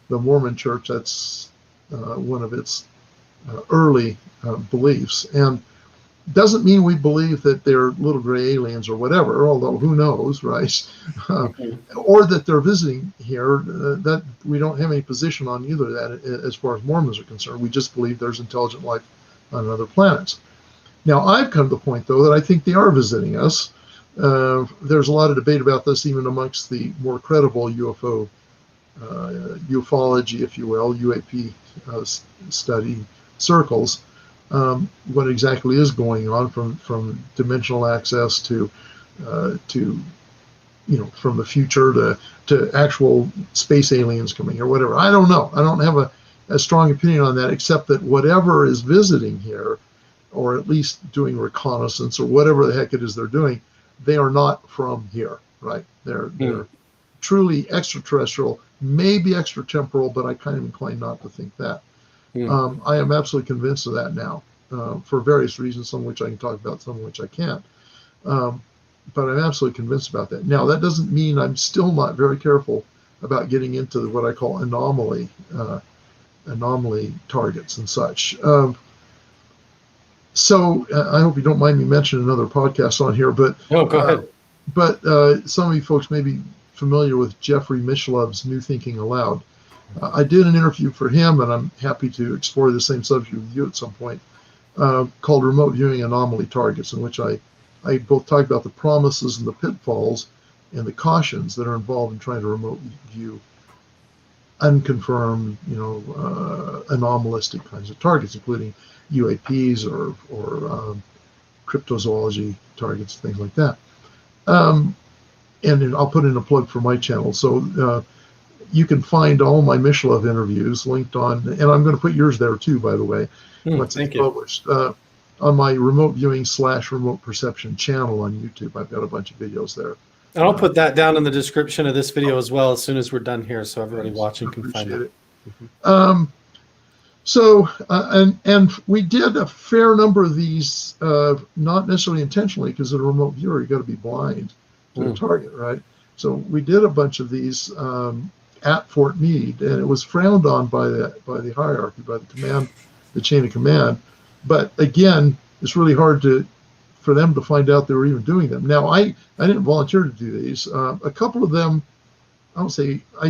The Mormon Church, that's one of its early beliefs, and doesn't mean we believe that they're little gray aliens or whatever, although who knows, right? Or that they're visiting here. That we don't have any position on either of that as far as Mormons are concerned. We just believe there's intelligent life on other planets. Now, I've come to the point, though, that I think they are visiting us. There's a lot of debate about this even amongst the more credible UFO, ufology, if you will, UAP study circles. What exactly is going on from dimensional access to from the future to actual space aliens coming or whatever. I don't know. I don't have a strong opinion on that, except that whatever is visiting here, or at least doing reconnaissance or whatever the heck it is they're doing, they are not from here, right? They're truly extraterrestrial, maybe extratemporal, but I kind of incline not to think that. I am absolutely convinced of that now, for various reasons, some of which I can talk about, some of which I can't. But I'm absolutely convinced about that. Now, that doesn't mean I'm still not very careful about getting into what I call anomaly targets and such. So I hope you don't mind me mentioning another podcast on here, but no, go ahead. But some of you folks may be familiar with Jeffrey Mishlov's New Thinking Aloud. I did an interview for him, and I'm happy to explore the same subject with you at some point, called Remote Viewing Anomaly Targets, in which I both talk about the promises and the pitfalls and the cautions that are involved in trying to remote view unconfirmed, anomalistic kinds of targets, including UAPs or cryptozoology targets, things like that. And I'll put in a plug for my channel. So you can find all my Mishlove interviews linked on, and I'm going to put yours there too, by the way, once it's published, on my remote viewing / remote perception channel on YouTube. I've got a bunch of videos there. And I'll put that down in the description of this video as well as soon as we're done here, so everybody watching can find it. So, and we did a fair number of these, not necessarily intentionally, because as a remote viewer, you got to be blind to the target, right? So we did a bunch of these at Fort Meade, and it was frowned on by the hierarchy, by the chain of command. But again, it's really hard for them to find out they were even doing them. Now, I didn't volunteer to do these. A couple of them, I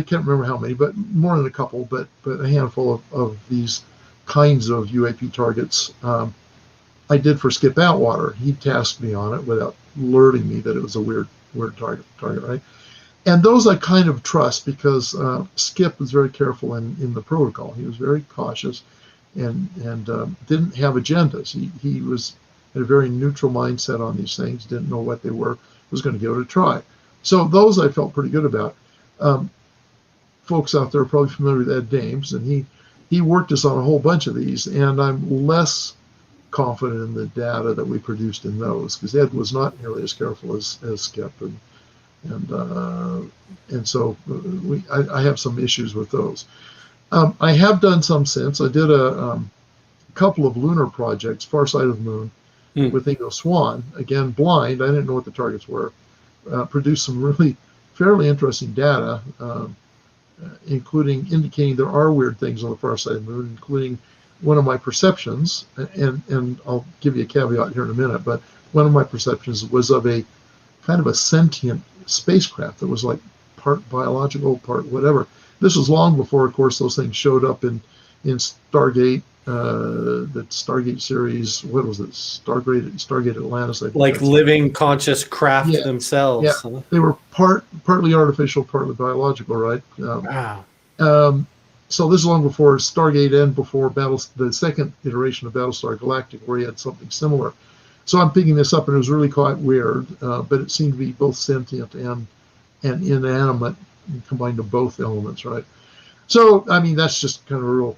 can't remember how many, but more than a couple, but a handful of these kinds of UAP targets. I did for Skip Atwater. He tasked me on it without alerting me that it was a weird target, right? And those I kind of trust because Skip was very careful in the protocol. He was very cautious and didn't have agendas. He was had a very neutral mindset on these things, didn't know what they were, was going to give it a try. So those I felt pretty good about. Folks out there are probably familiar with Ed Dames, and he worked us on a whole bunch of these, and I'm less confident in the data that we produced in those because Ed was not nearly as careful as Skip, and so I have some issues with those. I have done some since. I did a couple of lunar projects, far side of the moon, with Ingo Swann, again blind. I didn't know what the targets were. Produced some really fairly interesting data, including indicating there are weird things on the far side of the moon, including one of my perceptions, and I'll give you a caveat here in a minute, but one of my perceptions was of a kind of a sentient spacecraft that was like part biological, part whatever. This was long before, of course, those things showed up in Stargate, the Stargate series. What was it? Stargate Atlantis. Like living conscious craft themselves. Yeah, huh? they were partly artificial, partly biological, right? Wow. So this is long before Stargate and before the second iteration of Battlestar Galactica, where you had something similar. So I'm picking this up, and it was really quite weird, but it seemed to be both sentient and inanimate, combined of both elements, right? So, I mean, that's just kind of a real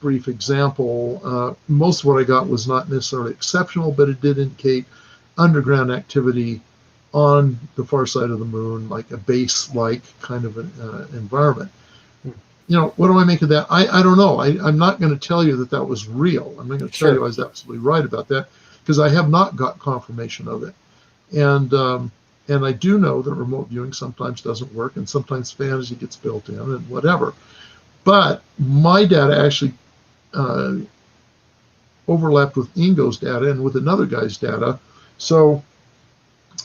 brief example. Most of what I got was not necessarily exceptional, but it did indicate underground activity on the far side of the moon, like a base-like kind of an environment. You know, what do I make of that? I don't know. I'm not going to tell you that was real. I'm not going to tell you I was absolutely right about that because I have not got confirmation of it. And I do know that remote viewing sometimes doesn't work, and sometimes fantasy gets built in and whatever. But my data actually overlapped with Ingo's data and with another guy's data. So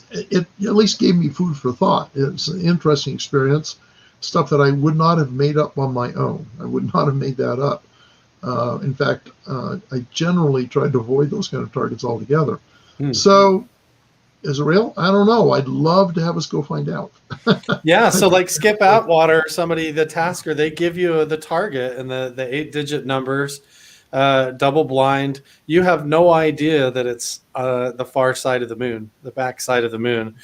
it at least gave me food for thought. It's an interesting experience, stuff that I would not have made up on my own. I would not have made that up. In fact, I generally tried to avoid those kind of targets altogether. So is it real? I don't know. I'd love to have us go find out. Yeah, so like Skip Atwater, somebody, the tasker, they give you the target and the 8-digit numbers, double blind. You have no idea that it's the far side of the moon, the back side of the moon.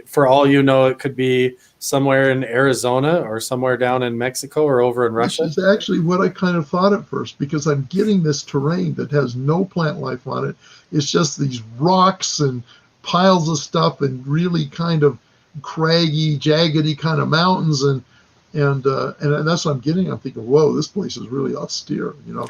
For all you know, it could be somewhere in Arizona or somewhere down in Mexico or over in Russia. Which is actually what I kind of thought at first, because I'm getting this terrain that has no plant life on it. It's just these rocks and piles of stuff and really kind of craggy, jaggedy kind of mountains, and that's what I'm getting. I'm thinking, whoa, this place is really austere, you know.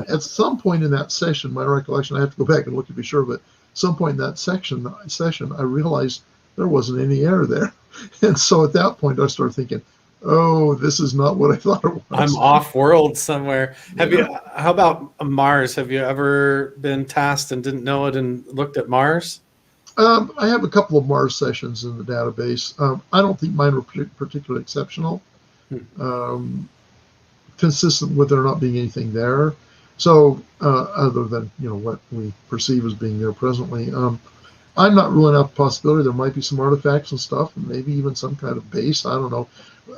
At some point in that session, my recollection, I have to go back and look to be sure, but some point in that session, I realized there wasn't any air there, and so at that point, I started thinking, oh, this is not what I thought it was. I'm off-world somewhere. How about Mars? Have you ever been tasked and didn't know it and looked at Mars? I have a couple of Mars sessions in the database. I don't think mine were particularly exceptional, consistent with there not being anything there. So other than what we perceive as being there presently, I'm not ruling out the possibility there might be some artifacts and stuff, and maybe even some kind of base. I don't know,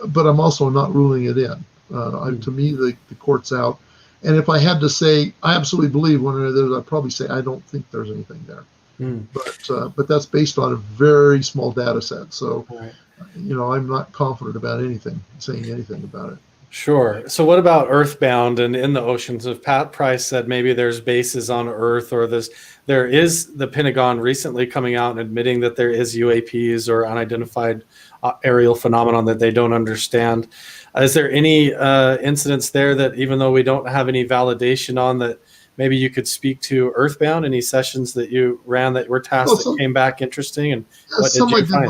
but I'm also not ruling it in. To me, the court's out. And if I had to say, I absolutely believe one or the other, I'd probably say I don't think there's anything there. But that's based on a very small data set. So, I'm not confident about saying anything about it. Sure. So what about Earthbound and in the oceans? If Pat Price said maybe there's bases on Earth, or there is the Pentagon recently coming out and admitting that there is UAPs or unidentified aerial phenomenon that they don't understand. Is there any incidents there that, even though we don't have any validation on, that maybe you could speak to Earthbound? Any sessions that you ran that were tasked that came back interesting? And what did you find?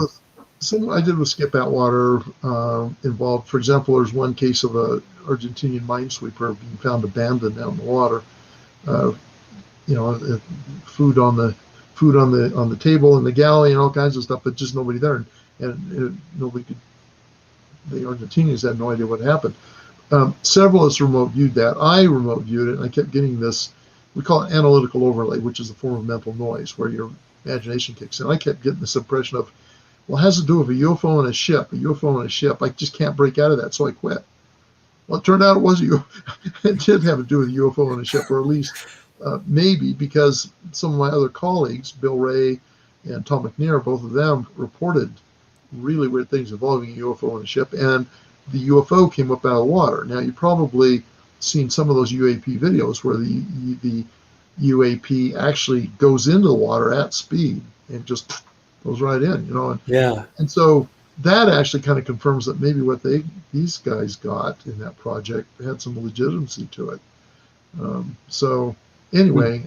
Some I did with Skip Atwater involved. For example, there's one case of a Argentinian minesweeper being found abandoned down in the water. Food on the table in the galley and all kinds of stuff, but just nobody there, and nobody could. The Argentinians had no idea what happened. Several of us remote viewed that. I remote viewed it, and I kept getting this, we call it analytical overlay, which is a form of mental noise where your imagination kicks in. I kept getting this impression of, well, it has to do with a UFO and a ship, I just can't break out of that, so I quit. Well, it turned out it was a UFO. It did have to do with a UFO and a ship, or at least maybe, because some of my other colleagues, Bill Ray and Tom McNair, both of them reported really weird things involving a UFO and a ship, and the UFO came up out of the water. Now, you've probably seen some of those UAP videos where the UAP actually goes into the water at speed and just goes right in, And, Yeah. And so that actually kind of confirms that maybe what these guys got in that project had some legitimacy to it. So anyway.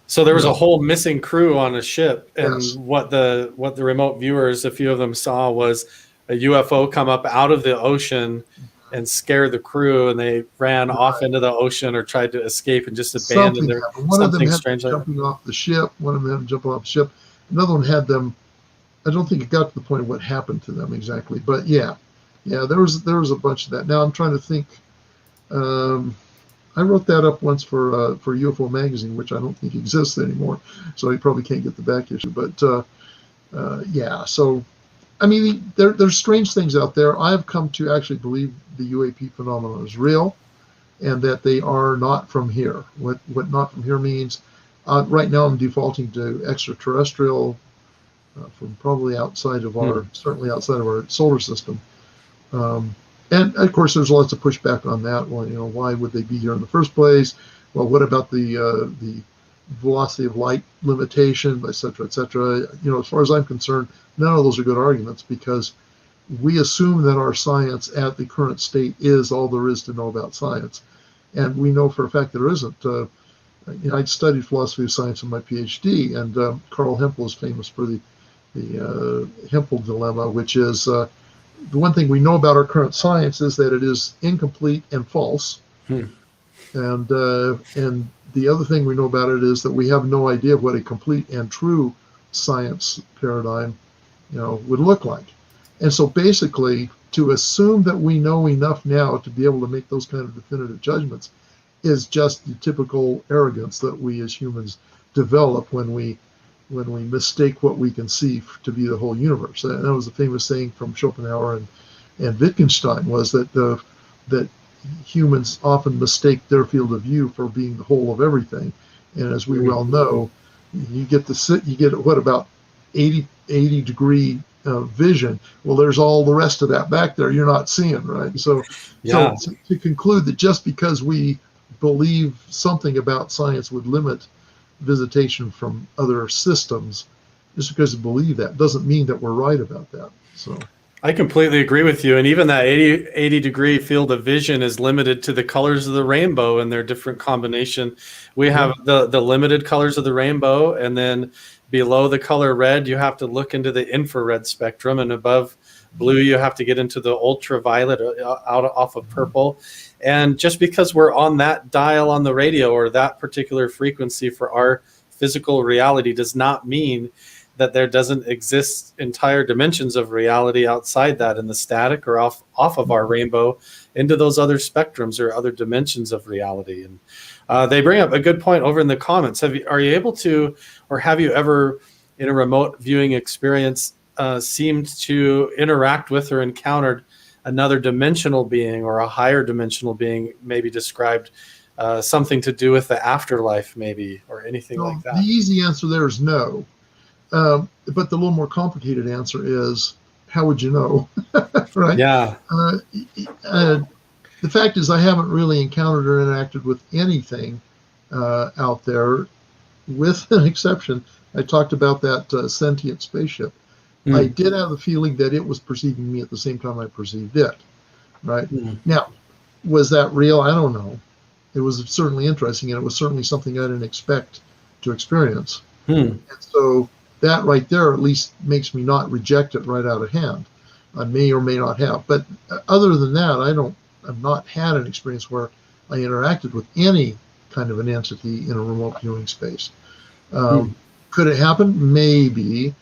So there was a whole missing crew on a ship, and yes. what the remote viewers, a few of them saw, was a UFO come up out of the ocean and scare the crew, and they ran off into the ocean or tried to escape and just abandoned their One of them had strange them jumping off the ship. One of them had them jumping off the ship. Another one had them. I don't think it got to the point of what happened to them exactly, but yeah, there was a bunch of that. Now I'm trying to think. I wrote that up once for UFO magazine, which I don't think exists anymore, so you probably can't get the back issue. But yeah, so I mean, there's strange things out there. I've come to actually believe the UAP phenomenon is real, and that they are not from here. What not from here means, right now I'm defaulting to extraterrestrial, from probably outside of our, certainly outside of our solar system. And of course, there's lots of pushback on that. Well, why would they be here in the first place? Well, what about the velocity of light limitation, et cetera, et cetera? As far as I'm concerned, none of those are good arguments, because we assume that our science at the current state is all there is to know about science, and we know for a fact there isn't. I studied philosophy of science in my PhD, and Carl Hempel is famous for the Hempel dilemma, which is the one thing we know about our current science is that it is incomplete and false. And the other thing we know about it is that we have no idea what a complete and true science paradigm, would look like. And so basically, to assume that we know enough now to be able to make those kind of definitive judgments is just the typical arrogance that we as humans develop when we mistake what we can see to be the whole universe. And that was a famous saying from Schopenhauer and Wittgenstein, was that that humans often mistake their field of view for being the whole of everything. And as we well know, you get what, about 80 degree vision. Well, there's all the rest of that back there you're not seeing, right? So to conclude that just because we believe something about science would limit visitation from other systems, just because we believe that doesn't mean that we're right about that. So I completely agree with you. And even that 80 degree field of vision is limited to the colors of the rainbow and their different combination. We have the limited colors of the rainbow, and then below the color red, you have to look into the infrared spectrum, and above blue, you have to get into the ultraviolet out off of purple. And just because we're on that dial on the radio or that particular frequency for our physical reality does not mean that there doesn't exist entire dimensions of reality outside that, in the static or off of our rainbow into those other spectrums or other dimensions of reality. And they bring up a good point over in the comments. Are you able to, or have you ever in a remote viewing experience seemed to interact with or encountered another dimensional being or a higher dimensional being, maybe described something to do with the afterlife, maybe, or anything like that? The easy answer there is no. But the little more complicated answer is, how would you know? Right? Yeah. The fact is, I haven't really encountered or interacted with anything out there, with an exception. I talked about that sentient spaceship. I did have the feeling that it was perceiving me at the same time I perceived it. Right? Now, was that real? I don't know. It was certainly interesting, and it was certainly something I didn't expect to experience. And so that right there at least makes me not reject it right out of hand. I may or may not have. But other than that, I've not had an experience where I interacted with any kind of an entity in a remote viewing space. Could it happen? Maybe.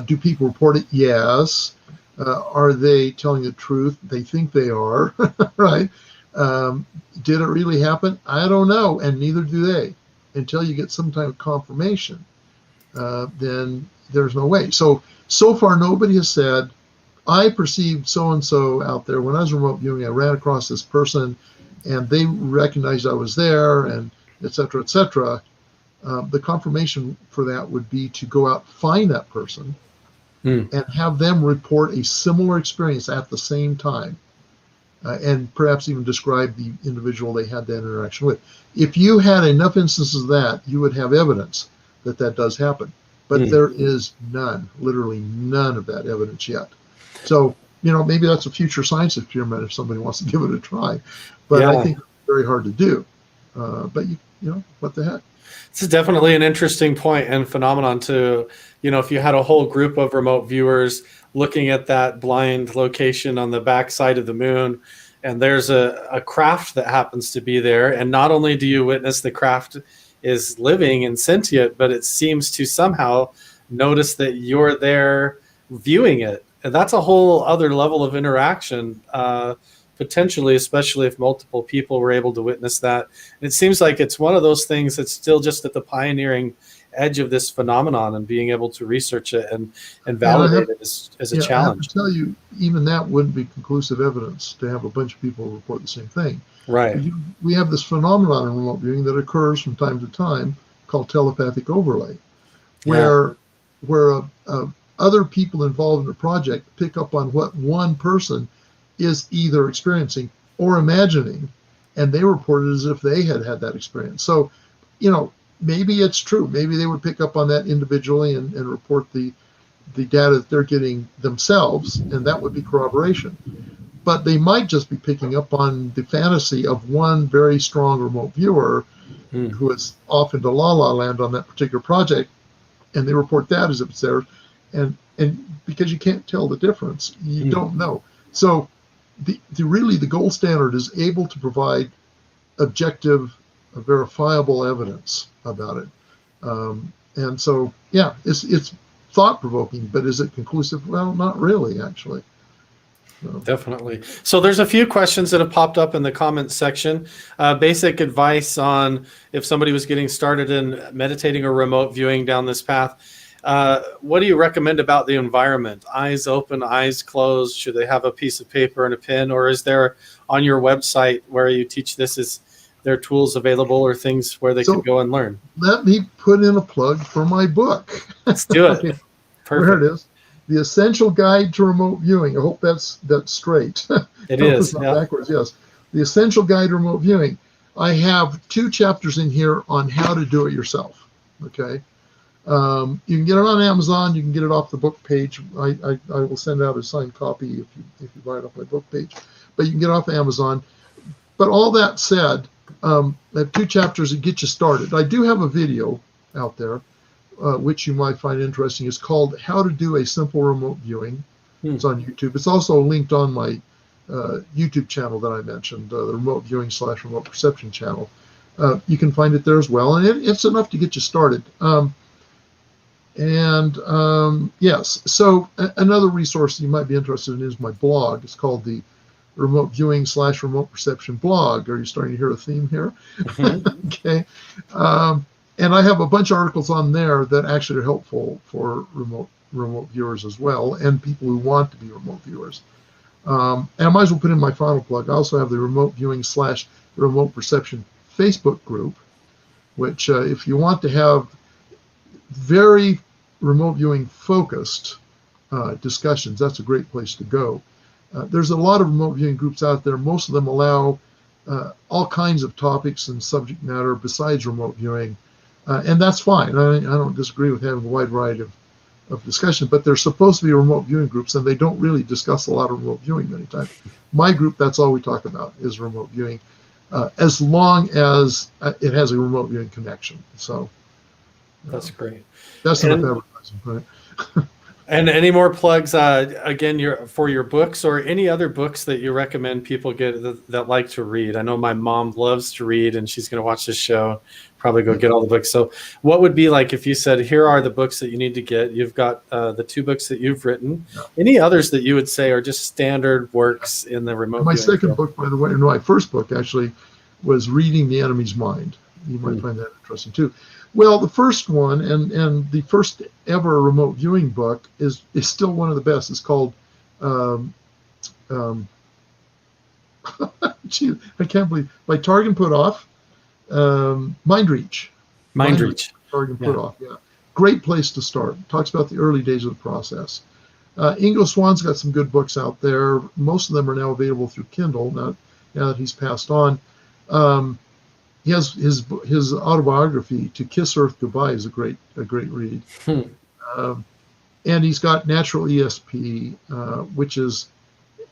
Do people report it? Yes. Are they telling the truth? They think they are, right? Did it really happen? I don't know, and neither do they. Until you get some type of confirmation, then there's no way. So far, nobody has said, I perceived so-and-so out there. When I was remote viewing, I ran across this person, and they recognized I was there, and et cetera, et cetera. The confirmation for that would be to go out, find that person, and have them report a similar experience at the same time. And perhaps even describe the individual they had that interaction with. If you had enough instances of that, you would have evidence that that does happen. But there is none, literally none of that evidence yet. So, maybe that's a future science experiment if somebody wants to give it a try. But I think it's very hard to do. But, what the heck? This is definitely an interesting point and phenomenon to, if you had a whole group of remote viewers looking at that blind location on the backside of the moon, and there's a craft that happens to be there, and not only do you witness the craft is living and sentient, but it seems to somehow notice that you're there viewing it. And that's a whole other level of interaction, potentially, especially if multiple people were able to witness that. And it seems like it's one of those things that's still just at the pioneering edge of this phenomenon, and being able to research it and validate it as a challenge. I have to tell you, even that wouldn't be conclusive evidence to have a bunch of people report the same thing. Right. We have this phenomenon in remote viewing that occurs from time to time called telepathic overlay, where other people involved in a project pick up on what one person is either experiencing or imagining, and they report it as if they had that experience. So, maybe it's true. Maybe they would pick up on that individually and report the data that they're getting themselves, and that would be corroboration. But they might just be picking up on the fantasy of one very strong remote viewer who is off into la-la land on that particular project, and they report that as if it's theirs. And because you can't tell the difference, you don't know. So really the gold standard is able to provide objective, verifiable evidence about it. And so, it's thought-provoking, but is it conclusive? Well, not really, actually. So. Definitely. So there's a few questions that have popped up in the comments section. Basic advice on if somebody was getting started in meditating or remote viewing down this path. What do you recommend about the environment? Eyes open, eyes closed? Should they have a piece of paper and a pen? Or is there on your website where you teach this, is there tools available or things where they can go and learn? Let me put in a plug for my book. Let's do it. Okay. Perfect. There it is. The Essential Guide to Remote Viewing. I hope that's straight. It is. Not backwards, yes. The Essential Guide to Remote Viewing. I have 2 chapters in here on how to do it yourself. Okay. You can get it on Amazon. You can get it off the book page. I will send out a signed copy if you buy it off my book page. But you can get it off Amazon. But all that said, I have 2 chapters that get you started. I do have a video out there, which you might find interesting. It's called How to Do a Simple Remote Viewing. It's on YouTube. It's also linked on my YouTube channel that I mentioned, the Remote Viewing / Remote Perception channel. You can find it there as well, and it's enough to get you started. Yes, so another resource you might be interested in is my blog. It's called the Remote Viewing / Remote Perception blog. Are you starting to hear a theme here? Okay. And I have a bunch of articles on there that actually are helpful for remote viewers as well, and people who want to be remote viewers. And I might as well put in my final plug. I also have the Remote Viewing / Remote Perception Facebook group, which if you want to have very remote viewing focused discussions, that's a great place to go. There's a lot of remote viewing groups out there. Most of them allow all kinds of topics and subject matter besides remote viewing. And that's fine. I don't disagree with having a wide variety of discussion, but they're supposed to be remote viewing groups, and they don't really discuss a lot of remote viewing many times. My group, that's all we talk about is remote viewing, as long as it has a remote viewing connection. So that's great. That's enough advertising, right? And any more plugs, again, for your books or any other books that you recommend people get that like to read? I know my mom loves to read, and she's going to watch this show, probably go get all the books. So what would be like if you said, here are the books that you need to get? You've got the 2 books that you've written. Yeah. Any others that you would say are just standard works in the remote My viewing second field? book, by the way, and my first book actually was Reading the Enemy's Mind. You might find that interesting too. Well, the first one and the first ever remote viewing book is still one of the best. It's called, gee, I can't believe, by Targ and Puthoff, Mind Reach. Mind Reach. Targ and Puthoff, yeah. Great place to start. Talks about the early days of the process. Ingo Swann's got some good books out there. Most of them are now available through Kindle now that he's passed on. He has his autobiography, To Kiss Earth Goodbye, is a great read. And he's got Natural ESP, which is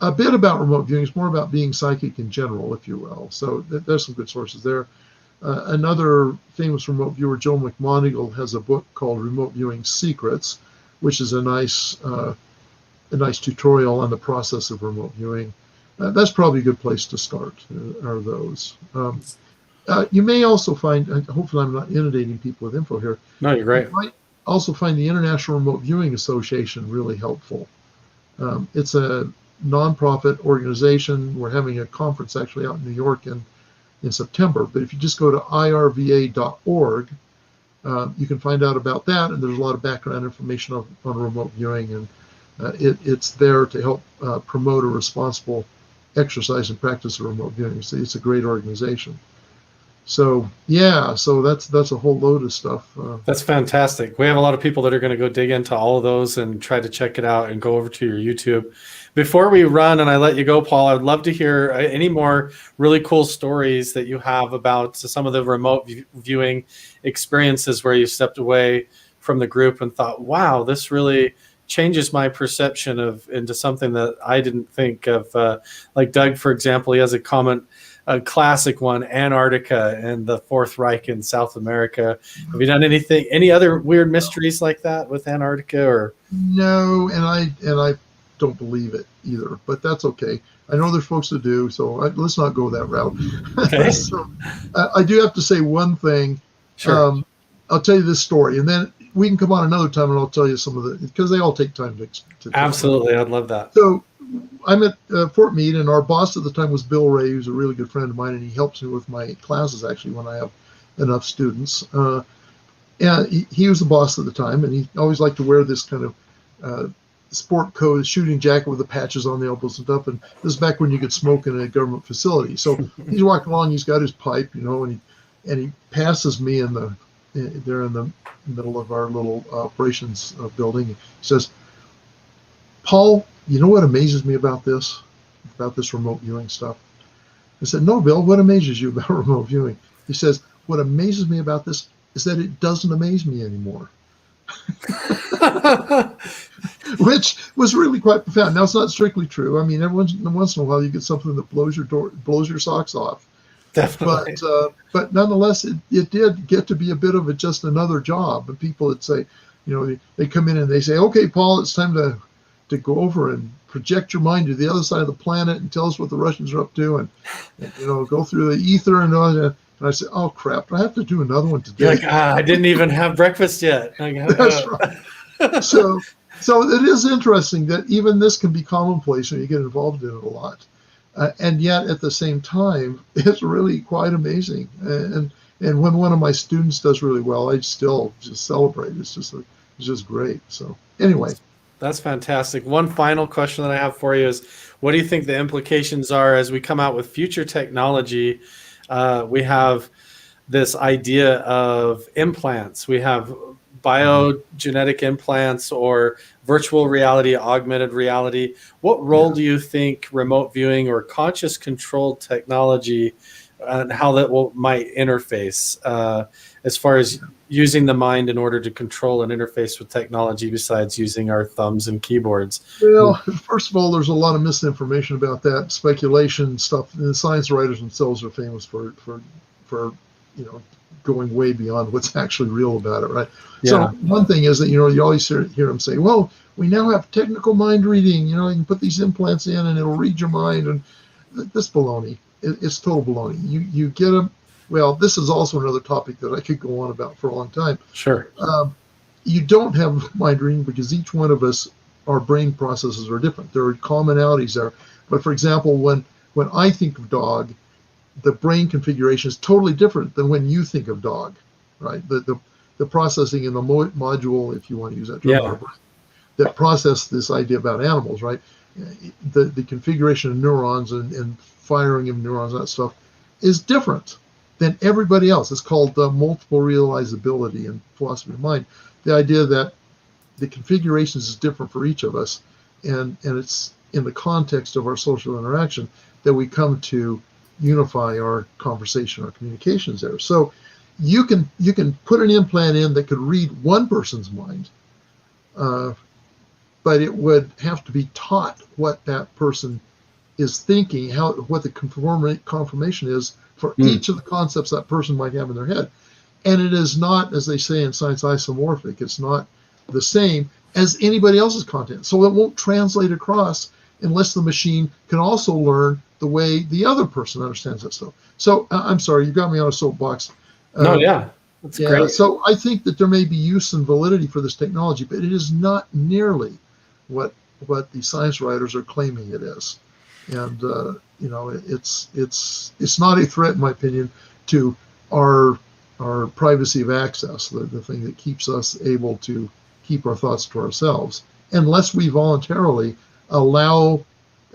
a bit about remote viewing. It's more about being psychic in general, if you will. So there's some good sources there. Another famous remote viewer, Joe Mcmonegle, has a book called Remote Viewing Secrets, which is a nice tutorial on the process of remote viewing. That's probably a good place to start, are those. You may also find, hopefully I'm not inundating people with info here. No, you're great. You might also find the International Remote Viewing Association really helpful. It's a nonprofit organization. We're having a conference actually out in New York in September. But if you just go to irva.org, you can find out about that. And there's a lot of background information on remote viewing. And it's there to help promote a responsible exercise and practice of remote viewing. So it's a great organization. So yeah, so that's a whole load of stuff. That's fantastic. We have a lot of people that are going to go dig into all of those and try to check it out and go over to your YouTube. Before we run and I let you go, Paul, I would love to hear any more really cool stories that you have about some of the remote viewing experiences where you stepped away from the group and thought, wow, this really changes my perception into something that I didn't think of. Like Doug, for example, he has a comment, a classic one, Antarctica and the Fourth Reich in South America. Have you done any other weird mysteries like that with Antarctica? Or no, and I don't believe it either, but that's okay. I know there's folks that do, so let's not go that route. Okay. So, I do have to say one thing. Sure. I'll tell you this story, and then we can come on another time, and I'll tell you some of the, because they all take time to Absolutely, I'd love that. So I'm at Fort Meade, and our boss at the time was Bill Ray, who's a really good friend of mine, and he helps me with my classes actually when I have enough students. And he was the boss at the time, and he always liked to wear this kind of sport coat, shooting jacket with the patches on the elbows and stuff. And this is back when you could smoke in a government facility. So he's walking along, he's got his pipe, and he passes me there in the middle of our little operations building. He says, "Paul, you know what amazes me about this remote viewing stuff?" I said, "No, Bill, what amazes you about remote viewing?" He says, "What amazes me about this is that it doesn't amaze me anymore." Which was really quite profound. Now, it's not strictly true. I mean, once in a while you get something that blows your socks off. Definitely. But nonetheless, it did get to be a bit of just another job. And people would say, they come in and they say, "Okay, Paul, it's time to go over and project your mind to the other side of the planet and tell us what the Russians are up to, and go through the ether and all that." And I said, "Oh crap, I have to do another one today." You're like, I didn't even have breakfast yet. That's right. So it is interesting that even this can be commonplace when you get involved in it a lot. And yet at the same time, it's really quite amazing. And when one of my students does really well, I still just celebrate. It's just great. So anyway. That's fantastic. One final question that I have for you is, what do you think the implications are as we come out with future technology? We have this idea of implants. We have biogenetic implants or virtual reality, augmented reality. What role do you think remote viewing or conscious controlled technology and how that might interface as far as using the mind in order to control and interface with technology besides using our thumbs and keyboards? Well, first of all, there's a lot of misinformation about that, speculation stuff. The science writers themselves are famous for going way beyond what's actually real about it, right? Yeah. So one thing is that, you always hear them say, well, we now have technical mind reading, you can put these implants in and it'll read your mind, and this baloney. It's total baloney. You get them. Well, this is also another topic that I could go on about for a long time. Sure. You don't have mind reading because each one of us, our brain processes are different. There are commonalities there. But for example, when I think of dog, the brain configuration is totally different than when you think of dog, right? The processing in the module, if you want to use that term, Yeah. that process this idea about animals, right? The configuration of neurons and firing of neurons, that stuff, is different than everybody else. It's called multiple realizability in philosophy of mind. The idea that the configurations is different for each of us, and it's in the context of our social interaction that we come to unify our conversation, our communications there. So you can put an implant in that could read one person's mind, but it would have to be taught what that person is thinking, what the confirmation is for each of the concepts that person might have in their head. And it is not, as they say in science, isomorphic. It's not the same as anybody else's content. So it won't translate across unless the machine can also learn the way the other person understands that stuff. So I'm sorry, you got me on a soapbox. No, yeah, that's great. So I think that there may be use and validity for this technology, but it is not nearly what the science writers are claiming it is. And it's not a threat, in my opinion, to our privacy of access, the thing that keeps us able to keep our thoughts to ourselves, unless we voluntarily allow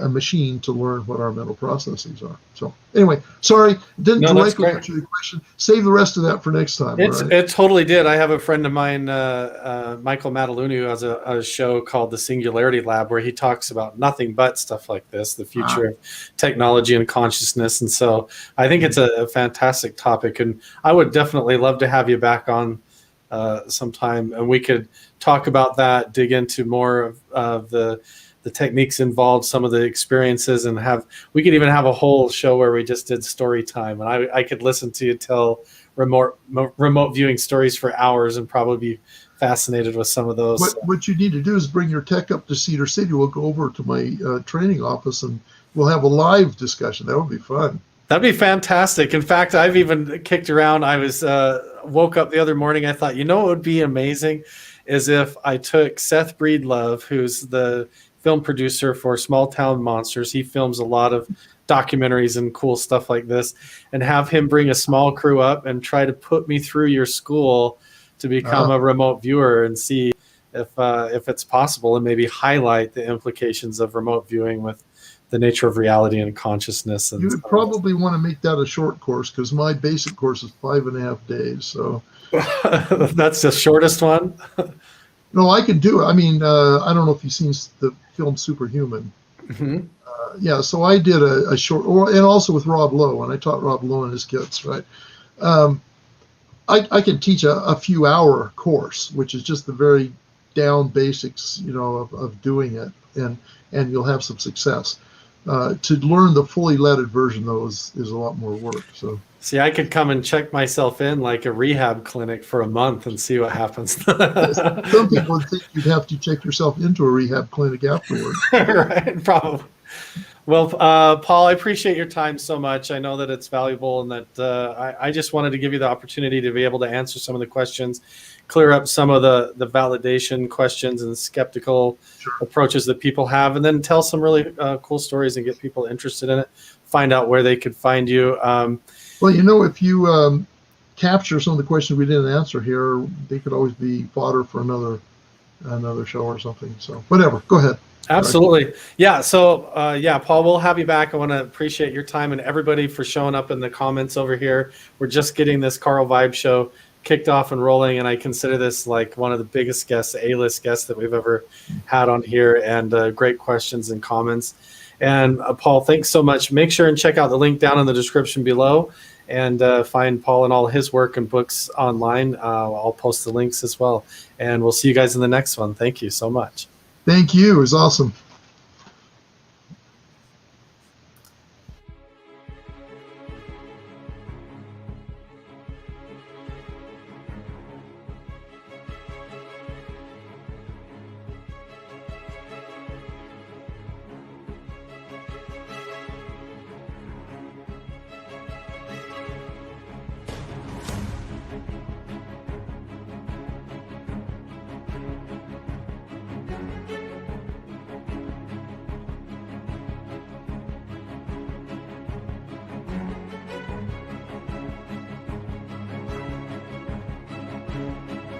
a machine to learn what our mental processes are. So anyway, sorry, didn't directly answer your question. Save the rest of that for next time. It totally did. I have a friend of mine, Mcmonegle, who has a show called The Singularity Lab, where he talks about nothing but stuff like this, the future of technology and consciousness. And so I think it's a fantastic topic, and I would definitely love to have you back on sometime, and we could talk about that, dig into more of the techniques involved, some of the experiences, and we could even have a whole show where we just did story time, and I could listen to you tell remote viewing stories for hours and probably be fascinated with some of those. What you need to do is bring your tech up to Cedar City. We'll go over to my training office and we'll have a live discussion. That would be fun. That'd be fantastic. In fact, I've even kicked around. I was woke up the other morning. I thought, what would be amazing is if I took Seth Breedlove, who's the film producer for Small Town Monsters. He films a lot of documentaries and cool stuff like this, and have him bring a small crew up and try to put me through your school to become a remote viewer and see if it's possible, and maybe highlight the implications of remote viewing with the nature of reality and consciousness. And you would probably want to make that a short course, because my basic course is 5.5 days. So that's the shortest one. No, I can do it. I mean, I don't know if you've seen the film Superhuman. Mm-hmm. Yeah, so I did a short, and also with Rob Lowe, and I taught Rob Lowe and his kids, right? I can teach a few hour course, which is just the very down basics, of doing it, and you'll have some success. To learn the fully leaded version, though, is a lot more work. So. See, I could come and check myself in like a rehab clinic for a month and see what happens. Some people would think you'd have to check yourself into a rehab clinic afterward. Right, probably. Well, Paul, I appreciate your time so much. I know that it's valuable, and that I just wanted to give you the opportunity to be able to answer some of the questions, clear up some of the validation questions and skeptical approaches that people have, and then tell some really cool stories and get people interested in it, find out where they could find you. Well, if you capture some of the questions we didn't answer here, they could always be fodder for another show or something. So whatever, go ahead. Absolutely. Yeah. So, Paul, we'll have you back. I want to appreciate your time and everybody for showing up in the comments over here. We're just getting this Carl Vibe show kicked off and rolling, and I consider this like one of the biggest guests, A-list guests that we've ever had on here, and great questions and comments. And Paul, thanks so much. Make sure and check out the link down in the description below, and find Paul and all his work and books online. I'll post the links as well. And we'll see you guys in the next one. Thank you so much. Thank you. It was awesome.